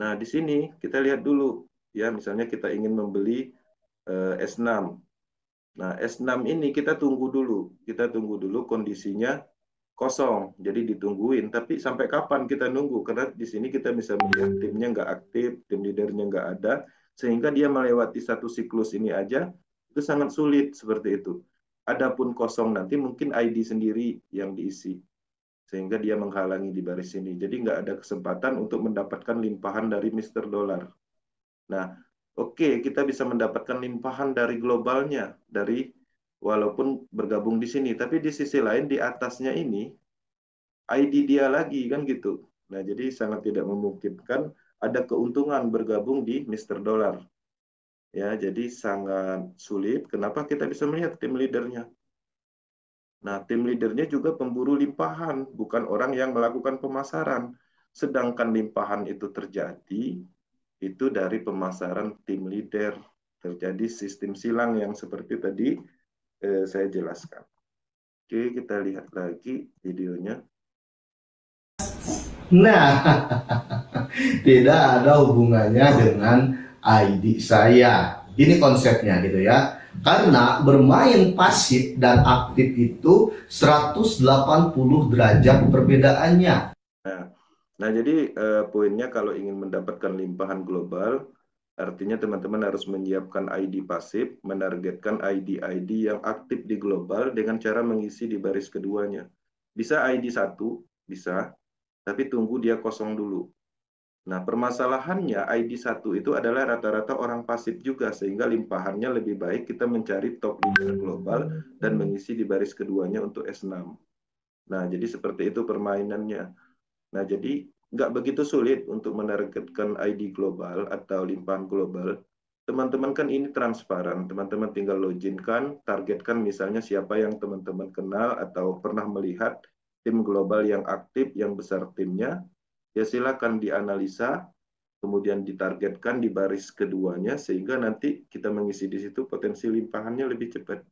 Nah, di sini kita lihat dulu. Ya, misalnya kita ingin membeli S6. Nah, S6 ini kita tunggu dulu. Kita tunggu dulu kondisinya kosong. Jadi ditungguin. Tapi sampai kapan kita nunggu? Karena di sini kita bisa melihat timnya nggak aktif, tim leadernya nggak ada. Sehingga dia melewati satu siklus ini aja, itu sangat sulit seperti itu. Adapun kosong nanti mungkin ID sendiri yang diisi. Sehingga dia menghalangi di baris ini. Jadi nggak ada kesempatan untuk mendapatkan limpahan dari Mr. Dollar. Nah, oke, kita bisa mendapatkan limpahan dari globalnya, dari walaupun bergabung di sini. Tapi di sisi lain, di atasnya ini, ID dia lagi, kan gitu. Nah, jadi sangat tidak memungkinkan ada keuntungan bergabung di Mr. Dollar. Ya, jadi sangat sulit. Kenapa kita bisa melihat tim leadernya? Nah, tim leadernya juga pemburu limpahan, bukan orang yang melakukan pemasaran. Sedangkan limpahan itu terjadi, itu dari pemasaran tim leader. Terjadi sistem silang yang seperti tadi saya jelaskan. Oke, kita lihat lagi videonya. Nah, tidak ada hubungannya dengan ID saya. Ini konsepnya gitu ya. Karena bermain pasif dan aktif itu 180 derajat perbedaannya. Nah, jadi poinnya kalau ingin mendapatkan limpahan global, artinya teman-teman harus menyiapkan ID pasif, menargetkan ID-ID yang aktif di global dengan cara mengisi di baris keduanya. Bisa ID 1, bisa, tapi tunggu dia kosong dulu. Nah, permasalahannya ID 1 itu adalah rata-rata orang pasif juga, sehingga limpahannya lebih baik kita mencari top leader global dan mengisi di baris keduanya untuk S6. Nah, jadi seperti itu permainannya. Nah, jadi nggak begitu sulit untuk menargetkan ID global atau limpahan global. Teman-teman kan ini transparan, teman-teman tinggal loginkan, targetkan misalnya siapa yang teman-teman kenal atau pernah melihat tim global yang aktif, yang besar timnya, ya silakan dianalisa, kemudian ditargetkan di baris keduanya, sehingga nanti kita mengisi di situ potensi limpahannya lebih cepat.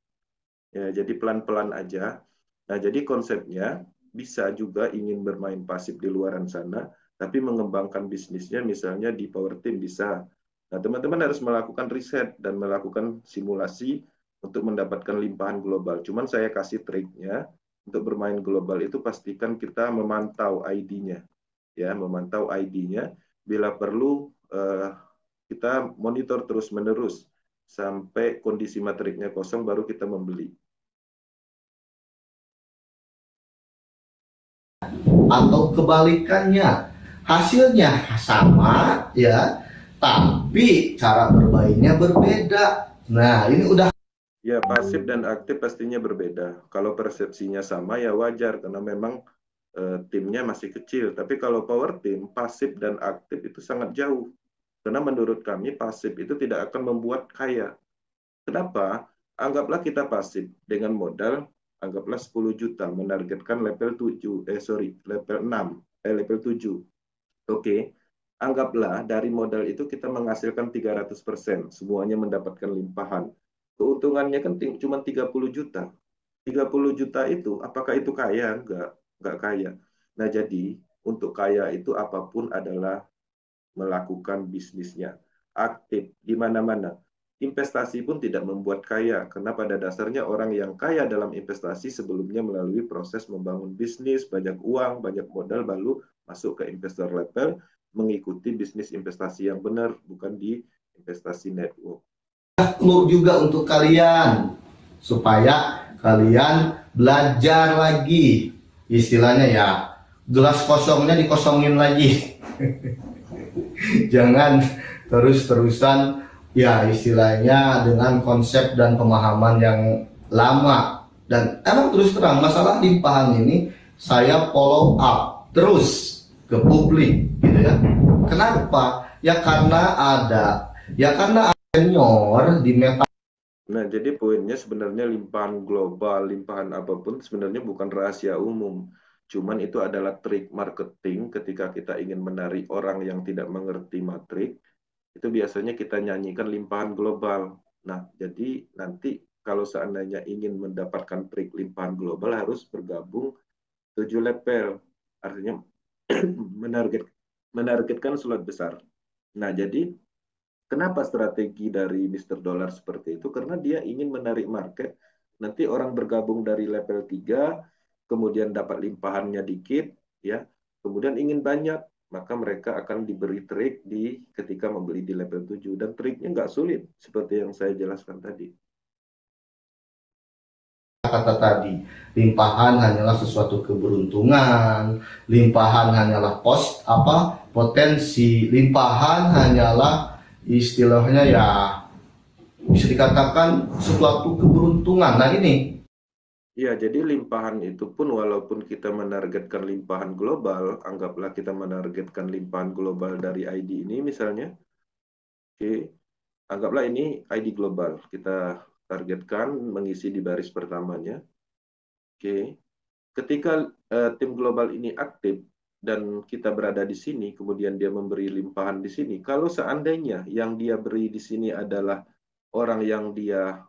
Ya, jadi pelan-pelan aja. Nah, jadi konsepnya bisa juga ingin bermain pasif di luaran sana, tapi mengembangkan bisnisnya misalnya di Power Team bisa. Nah, teman-teman harus melakukan riset dan melakukan simulasi untuk mendapatkan limpahan global. Cuman saya kasih triknya, untuk bermain global itu pastikan kita memantau ID-nya. Ya, memantau ID-nya. Bila perlu, kita monitor terus-menerus sampai kondisi matriknya kosong, baru kita membeli. Atau kebalikannya, hasilnya sama ya, tapi cara bermainnya berbeda. Nah, ini udah Ya, pasif dan aktif pastinya berbeda. Kalau persepsinya sama ya wajar, karena memang timnya masih kecil. Tapi kalau power team, pasif dan aktif itu sangat jauh. Karena menurut kami pasif itu tidak akan membuat kaya. Kenapa? Anggaplah kita pasif dengan modal, anggaplah 10 juta, menargetkan level 7, level 6, level 7. Oke, anggaplah dari modal itu kita menghasilkan 300%, semuanya mendapatkan limpahan. Keuntungannya kan cuma 30 juta. 30 juta itu, apakah itu kaya? Enggak kaya. Nah, jadi untuk kaya itu apapun adalah melakukan bisnisnya. Aktif di mana-mana. Investasi pun tidak membuat kaya, karena pada dasarnya orang yang kaya dalam investasi sebelumnya melalui proses membangun bisnis, banyak uang, banyak modal, baru masuk ke investor level, mengikuti bisnis investasi yang benar, bukan di investasi network. clue juga untuk kalian supaya kalian belajar lagi, istilahnya ya, gelas kosongnya dikosongin lagi. Jangan terus-terusan ya, istilahnya dengan konsep dan pemahaman yang lama. Dan emang terus terang masalah limpahan ini saya follow up terus ke publik gitu ya. Kenapa? Ya karena senior di meta. Nah, jadi poinnya sebenarnya limpahan global, limpahan apapun sebenarnya bukan rahasia umum. Cuman itu adalah trik marketing ketika kita ingin menarik orang yang tidak mengerti matrik, itu biasanya kita nyanyikan limpahan global. Nah, jadi nanti kalau seandainya ingin mendapatkan trik limpahan global harus bergabung 7 level. Artinya menargetkan slot besar. Nah, jadi kenapa strategi dari Mr. Dollar seperti itu? Karena dia ingin menarik market. Nanti orang bergabung dari level 3, kemudian dapat limpahannya dikit, ya. Kemudian ingin banyak, maka mereka akan diberi trik di ketika membeli di level 7. Dan triknya nggak sulit, seperti yang saya jelaskan tadi. Kata tadi, limpahan hanyalah sesuatu keberuntungan, limpahan hanyalah potensi, limpahan hanyalah istilahnya ya bisa dikatakan suatu keberuntungan. Nah ini Ya, jadi limpahan itu pun walaupun kita menargetkan limpahan global, anggaplah kita menargetkan limpahan global dari ID ini misalnya, oke, anggaplah ini ID global, kita targetkan mengisi di baris pertamanya. Oke, ketika tim global ini aktif dan kita berada di sini, kemudian dia memberi limpahan di sini, kalau seandainya yang dia beri di sini adalah orang yang dia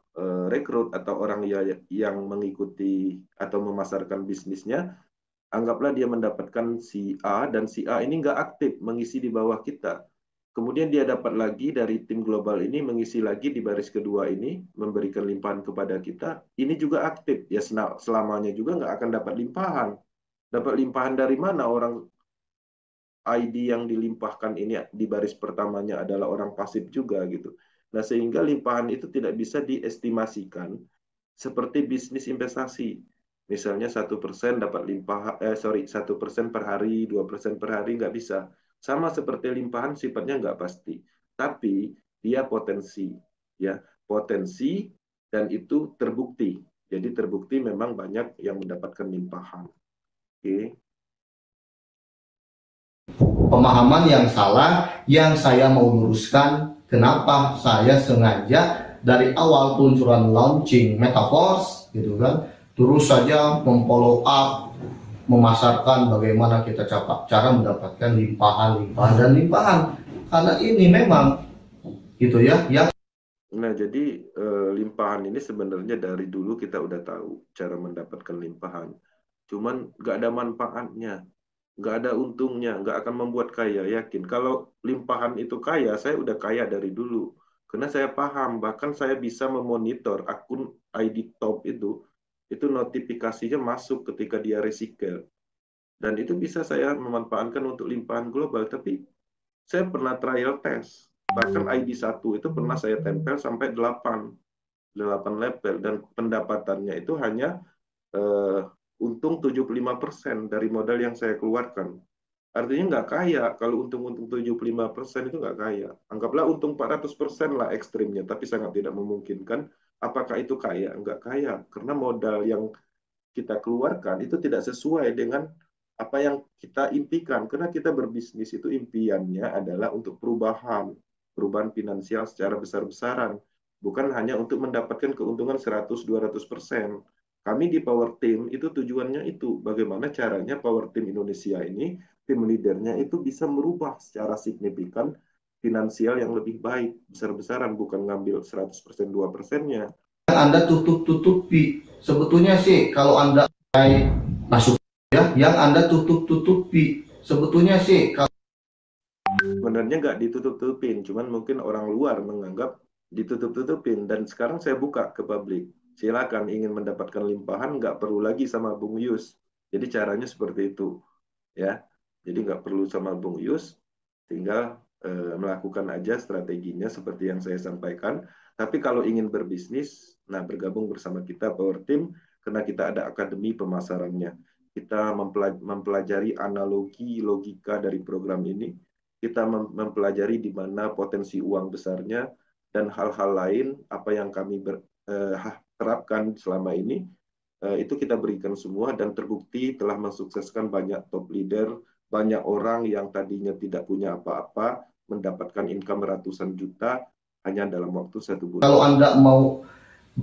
rekrut atau orang yang mengikuti atau memasarkan bisnisnya, anggaplah dia mendapatkan si A dan si A ini nggak aktif mengisi di bawah kita. Kemudian dia dapat lagi dari tim global ini mengisi lagi di baris kedua ini, memberikan limpahan kepada kita. Ini juga aktif. Ya selamanya juga nggak akan dapat limpahan. Dapat limpahan dari mana orang ID yang dilimpahkan ini di baris pertamanya adalah orang pasif juga gitu. Nah sehingga limpahan itu tidak bisa diestimasikan seperti bisnis investasi. Misalnya 1% dapat limpahan, 1% per hari, 2% per hari nggak bisa. Sama seperti limpahan sifatnya nggak pasti, tapi dia potensi, ya potensi dan itu terbukti. Jadi terbukti memang banyak yang mendapatkan limpahan. Oke. Pemahaman yang salah yang saya mau luruskan, kenapa saya sengaja dari awal peluncuran launching Metaverse gitu kan, terus saja memfollow up, memasarkan bagaimana kita cara mendapatkan limpahan dan limpahan, karena ini memang gitu ya yang. Nah, jadi limpahan ini sebenarnya dari dulu kita udah tahu cara mendapatkan limpahan. Cuman nggak ada manfaatnya, nggak ada untungnya, nggak akan membuat kaya, yakin. Kalau limpahan itu kaya, saya udah kaya dari dulu. Karena saya paham, bahkan saya bisa memonitor akun ID Top itu notifikasinya masuk ketika dia recycle. Dan itu bisa saya memanfaatkan untuk limpahan global, tapi saya pernah trial test. Bahkan ID 1 itu pernah saya tempel sampai 8 level, dan pendapatannya itu hanya untung 75% dari modal yang saya keluarkan. Artinya nggak kaya, kalau untung 75% itu nggak kaya. Anggaplah untung 400% lah ekstrimnya, tapi sangat tidak memungkinkan. Apakah itu kaya? Nggak kaya, karena modal yang kita keluarkan itu tidak sesuai dengan apa yang kita impikan. Karena kita berbisnis itu impiannya adalah untuk perubahan finansial secara besar-besaran. Bukan hanya untuk mendapatkan keuntungan 100-200%. Kami di Power Team itu tujuannya itu, bagaimana caranya Power Team Indonesia ini, tim leadernya itu bisa merubah secara signifikan finansial yang lebih baik, besar-besaran, bukan ngambil 100%, 2%-nya. Anda tutup-tutupi, sebetulnya sih kalau Anda masuk ya, yang Anda tutup-tutupi, sebetulnya sih kalau sebenarnya nggak ditutup-tutupin, cuman mungkin orang luar menganggap ditutup-tutupin, dan sekarang saya buka ke publik. Silakan ingin mendapatkan limpahan, nggak perlu lagi sama Bung Yus. Jadi caranya seperti itu, ya. Jadi nggak perlu sama Bung Yus, tinggal melakukan aja strateginya seperti yang saya sampaikan. Tapi kalau ingin berbisnis, nah bergabung bersama kita Power Team, karena kita ada akademi pemasarannya. Kita mempelajari analogi logika dari program ini. Kita mempelajari di mana potensi uang besarnya, dan hal-hal lain apa yang kami terapkan selama ini, itu kita berikan semua, dan terbukti telah mensukseskan banyak top leader, banyak orang yang tadinya tidak punya apa-apa mendapatkan income ratusan juta hanya dalam waktu 1 bulan. Kalau Anda mau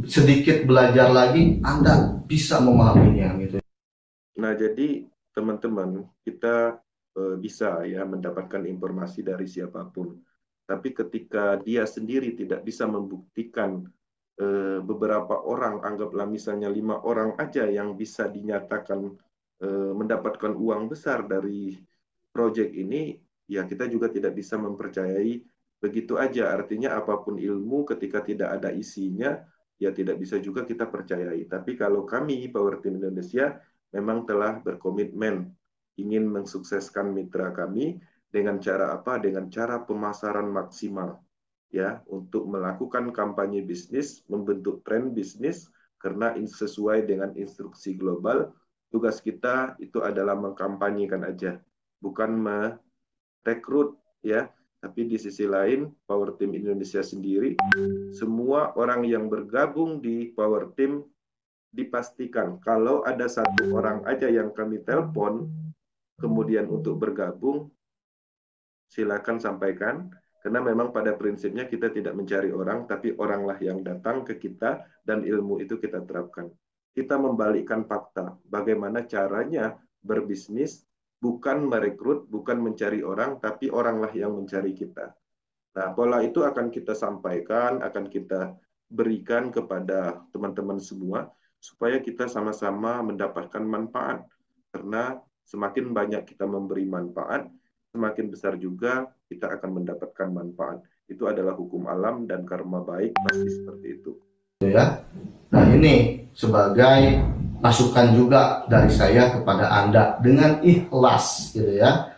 sedikit belajar lagi, Anda bisa memahaminya gitu. Nah, jadi teman-teman, kita bisa ya mendapatkan informasi dari siapapun. Tapi ketika dia sendiri tidak bisa membuktikan, beberapa orang, anggaplah misalnya 5 orang aja yang bisa dinyatakan mendapatkan uang besar dari proyek ini, ya kita juga tidak bisa mempercayai begitu aja. Artinya apapun ilmu ketika tidak ada isinya, ya tidak bisa juga kita percayai. Tapi kalau kami, Power Team Indonesia, memang telah berkomitmen ingin mensukseskan mitra kami dengan cara apa? Dengan cara pemasaran maksimal, ya, untuk melakukan kampanye bisnis, membentuk tren bisnis, karena sesuai dengan instruksi global. Tugas kita itu adalah mengkampanyekan aja, bukan merekrut, ya. Tapi di sisi lain, Power Team Indonesia sendiri, semua orang yang bergabung di Power Team dipastikan kalau ada 1 orang aja yang kami telepon kemudian untuk bergabung, silakan sampaikan, karena memang pada prinsipnya kita tidak mencari orang, tapi oranglah yang datang ke kita dan ilmu itu kita terapkan. Kita membalikkan fakta, bagaimana caranya berbisnis, bukan merekrut, bukan mencari orang, tapi oranglah yang mencari kita. Nah, pola itu akan kita sampaikan, akan kita berikan kepada teman-teman semua, supaya kita sama-sama mendapatkan manfaat. Karena semakin banyak kita memberi manfaat, semakin besar juga kita akan mendapatkan manfaat. Itu adalah hukum alam dan karma baik, pasti seperti itu. Ya. Nah, ini sebagai masukan juga dari saya kepada Anda dengan ikhlas gitu ya.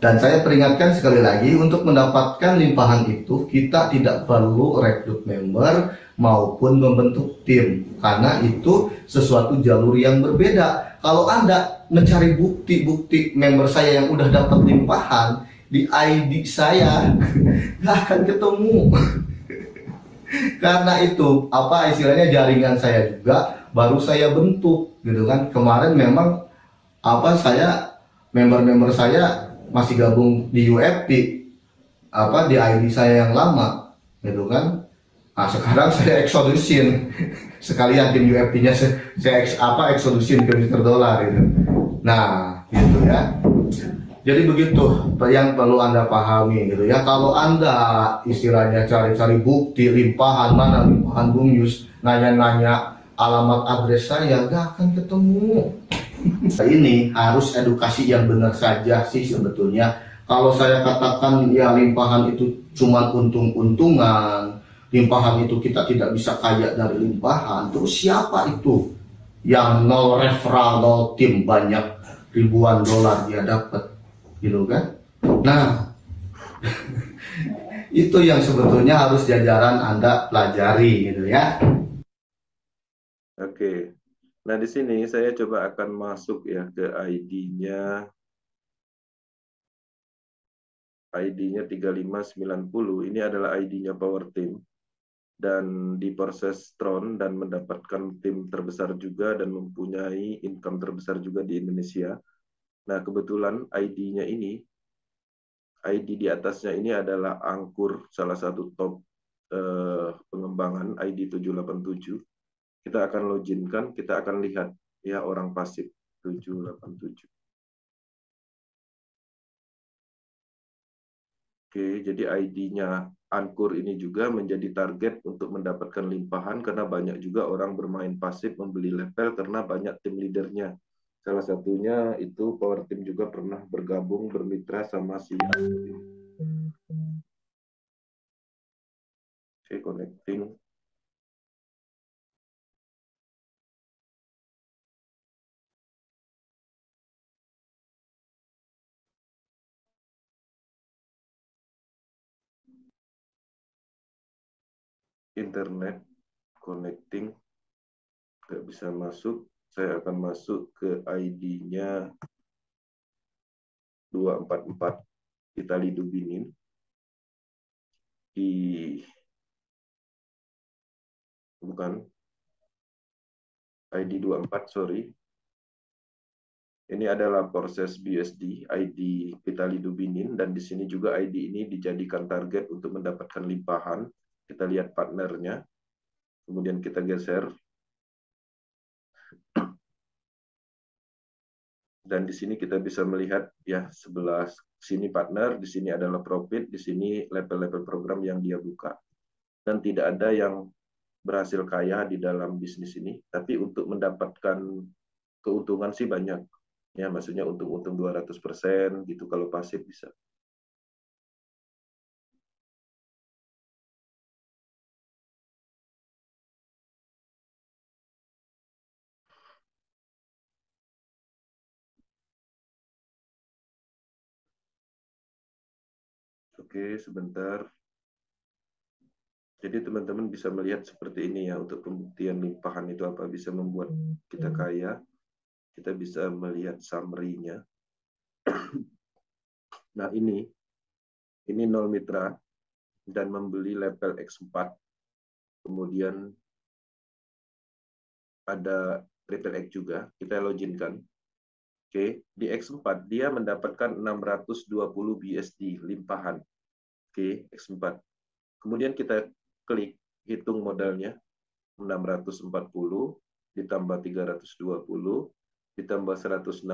Dan saya peringatkan sekali lagi, untuk mendapatkan limpahan itu kita tidak perlu rekrut member maupun membentuk tim, karena itu sesuatu jalur yang berbeda. Kalau Anda mencari bukti-bukti member saya yang udah dapat limpahan di ID saya, nggak akan ketemu. Karena itu apa istilahnya, jaringan saya juga baru saya bentuk gitu kan. Kemarin memang apa, saya member-member saya masih gabung di UFT apa di ID saya yang lama gitu kan. Nah sekarang saya exodusin sekalian tim UFT-nya saya exodusin ke Mr. Dollar gitu. Nah gitu ya. Jadi begitu yang perlu Anda pahami gitu ya. Kalau Anda istilahnya cari-cari bukti limpahan, mana limpahan Bung Yus, nanya-nanya alamat address saya, gak akan ketemu. Ini harus edukasi yang benar saja sih sebetulnya. Kalau saya katakan ya limpahan itu cuma untung-untungan, limpahan itu kita tidak bisa kaya dari limpahan, terus siapa itu yang nol referral, nol tim, banyak ribuan dolar dia dapat gitu kan. Nah itu yang sebetulnya harus jajaran Anda pelajari gitu ya. Oke. Nah, di sini saya coba akan masuk ya ke ID-nya. ID-nya 3590. Ini adalah ID-nya Power Team. Dan diproses Tron dan mendapatkan tim terbesar juga dan mempunyai income terbesar juga di Indonesia. Nah, kebetulan ID-nya ini, ID di atasnya ini adalah Angkur, salah satu top pengembangan ID 787. Kita akan loginkan, kita akan lihat ya orang pasif 787. Oke, jadi ID-nya Angkur ini juga menjadi target untuk mendapatkan limpahan karena banyak juga orang bermain pasif membeli level karena banyak tim leadernya. Salah satunya itu Power Team juga pernah bergabung bermitra sama si Oke, connecting. Internet connecting nggak bisa masuk. Saya akan masuk ke ID-nya 244 Itali Dubinin di bukan ID 24, sorry. Ini adalah proses BUSD ID Vitali Dubinin, dan di sini juga ID ini dijadikan target untuk mendapatkan limpahan. Kita lihat partnernya, kemudian kita geser. Dan di sini kita bisa melihat ya, sebelah sini partner, di sini adalah profit, di sini level-level program yang dia buka. Dan tidak ada yang berhasil kaya di dalam bisnis ini, tapi untuk mendapatkan keuntungan sih banyak. Ya, maksudnya untung-untung 200% gitu kalau pasif bisa. Oke, sebentar. Jadi teman-teman bisa melihat seperti ini ya, untuk pembuktian limpahan itu apa bisa membuat kita kaya. Kita bisa melihat summary-nya. Nah ini nol mitra dan membeli level X4. Kemudian ada triple X juga, kita loginkan. Oke, di X4 dia mendapatkan 620 BSD limpahan. Oke, X4. Kemudian kita klik hitung modalnya, 640 ditambah 320 ditambah 160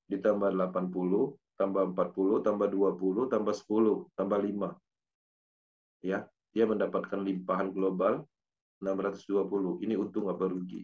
ditambah 80 tambah 40 tambah 20 tambah 10 tambah 5. Ya, dia mendapatkan limpahan global 620. Ini untung apa rugi?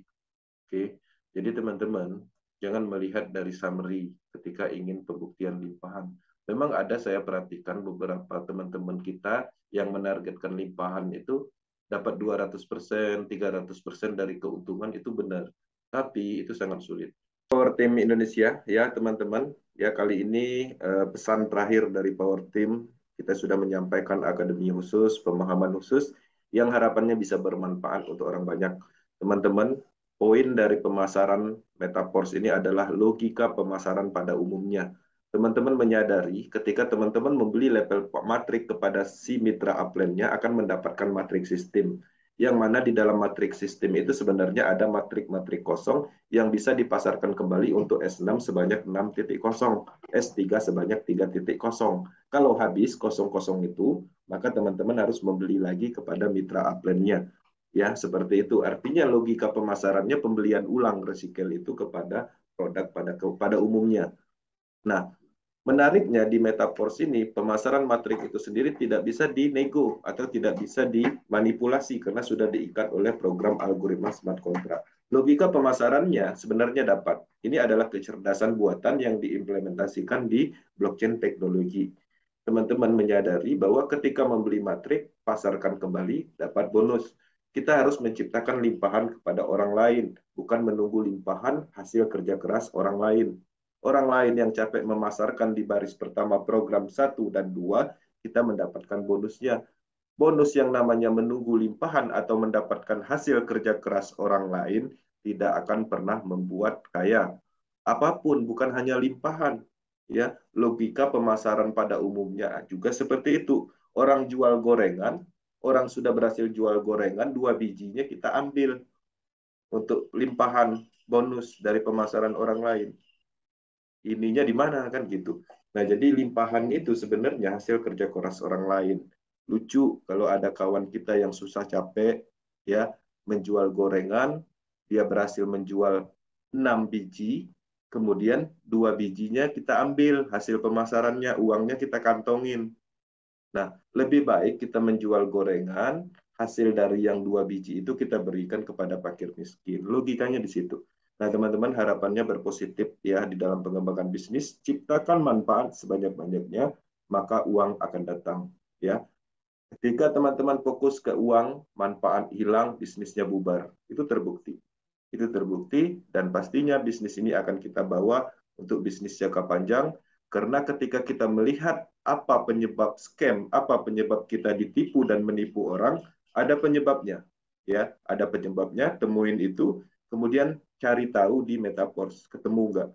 Oke. Jadi teman-teman jangan melihat dari summary ketika ingin pembuktian limpahan. Memang ada, saya perhatikan beberapa teman-teman kita yang menargetkan limpahan itu dapat 200%, 300% dari keuntungan, itu benar. Tapi itu sangat sulit. Power Team Indonesia ya teman-teman, Ya, kali ini pesan terakhir dari Power Team, kita sudah menyampaikan akademi khusus, pemahaman khusus, yang harapannya bisa bermanfaat untuk orang banyak. Teman-teman, poin dari pemasaran Metaverse ini adalah logika pemasaran pada umumnya. Teman-teman menyadari ketika teman-teman membeli level matrik kepada si mitra upline-nya akan mendapatkan matrik sistem. Yang mana di dalam matrik sistem itu sebenarnya ada matrik-matrik kosong yang bisa dipasarkan kembali untuk S6 sebanyak 6.0, S3 sebanyak 3.0. Kalau habis kosong-kosong itu, maka teman-teman harus membeli lagi kepada mitra upline-nya. Ya, seperti itu. Artinya logika pemasarannya pembelian ulang recycle itu kepada produk pada umumnya. Nah, menariknya di Metaverse ini, pemasaran matrik itu sendiri tidak bisa dinego atau tidak bisa dimanipulasi karena sudah diikat oleh program algoritma smart contract. Logika pemasarannya sebenarnya dapat. Ini adalah kecerdasan buatan yang diimplementasikan di blockchain teknologi. Teman-teman menyadari bahwa ketika membeli matrik, pasarkan kembali, dapat bonus. Kita harus menciptakan limpahan kepada orang lain, bukan menunggu limpahan hasil kerja keras orang lain. Orang lain yang capek memasarkan di baris pertama program 1 dan 2, kita mendapatkan bonusnya. Bonus yang namanya menunggu limpahan atau mendapatkan hasil kerja keras orang lain tidak akan pernah membuat kaya. Apapun, bukan hanya limpahan. Ya, logika pemasaran pada umumnya juga seperti itu. Orang jual gorengan, orang sudah berhasil jual gorengan, 2 bijinya kita ambil untuk limpahan bonus dari pemasaran orang lain. Ininya di mana kan gitu. Nah, jadi limpahan itu sebenarnya hasil kerja keras orang lain. Lucu kalau ada kawan kita yang susah capek ya menjual gorengan, dia berhasil menjual 6 biji, kemudian 2 bijinya kita ambil hasil pemasarannya, uangnya kita kantongin. Nah, lebih baik kita menjual gorengan, hasil dari yang 2 biji itu kita berikan kepada fakir miskin. Logikanya di situ. Nah, teman-teman harapannya berpositif ya di dalam pengembangan bisnis, ciptakan manfaat sebanyak-banyaknya, maka uang akan datang. Ya, ketika teman-teman fokus ke uang, manfaat hilang, bisnisnya bubar. Itu terbukti. Itu terbukti dan pastinya bisnis ini akan kita bawa untuk bisnis jangka panjang karena ketika kita melihat apa penyebab scam, apa penyebab kita ditipu dan menipu orang, ada penyebabnya. Ya, ada penyebabnya, temuin itu, kemudian cari tahu di Metaverse, ketemu enggak?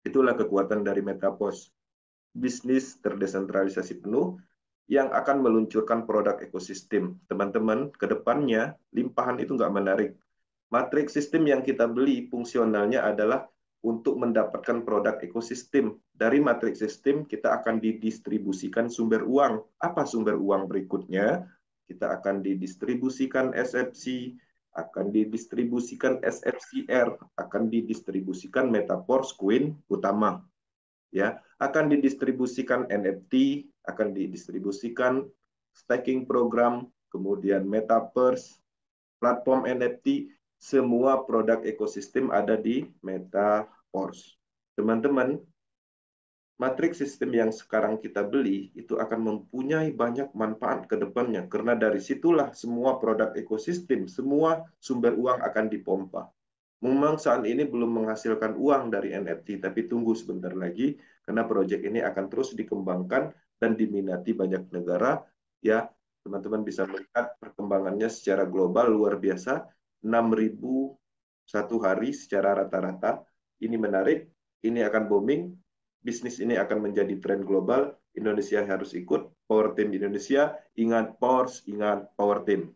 Itulah kekuatan dari Metaverse. Bisnis terdesentralisasi penuh yang akan meluncurkan produk ekosistem. Teman-teman, ke depannya limpahan itu nggak menarik. Matriks sistem yang kita beli fungsionalnya adalah untuk mendapatkan produk ekosistem. Dari matriks sistem kita akan didistribusikan sumber uang. Apa sumber uang berikutnya? Kita akan didistribusikan SFC, akan didistribusikan SFCR, akan didistribusikan Metaverse Coin utama. Ya, akan didistribusikan NFT, akan didistribusikan staking program, kemudian Metaverse, platform NFT, semua produk ekosistem ada di Metaverse. Teman-teman, matriks sistem yang sekarang kita beli itu akan mempunyai banyak manfaat ke depannya karena dari situlah semua produk ekosistem, semua sumber uang akan dipompa. Memang saat ini belum menghasilkan uang dari NFT, tapi tunggu sebentar lagi karena proyek ini akan terus dikembangkan dan diminati banyak negara. Ya, teman-teman bisa melihat perkembangannya secara global luar biasa, 6.000 satu hari secara rata-rata. Ini menarik, ini akan booming, bisnis ini akan menjadi tren global, Indonesia harus ikut, Power Team Indonesia, ingat Power Team.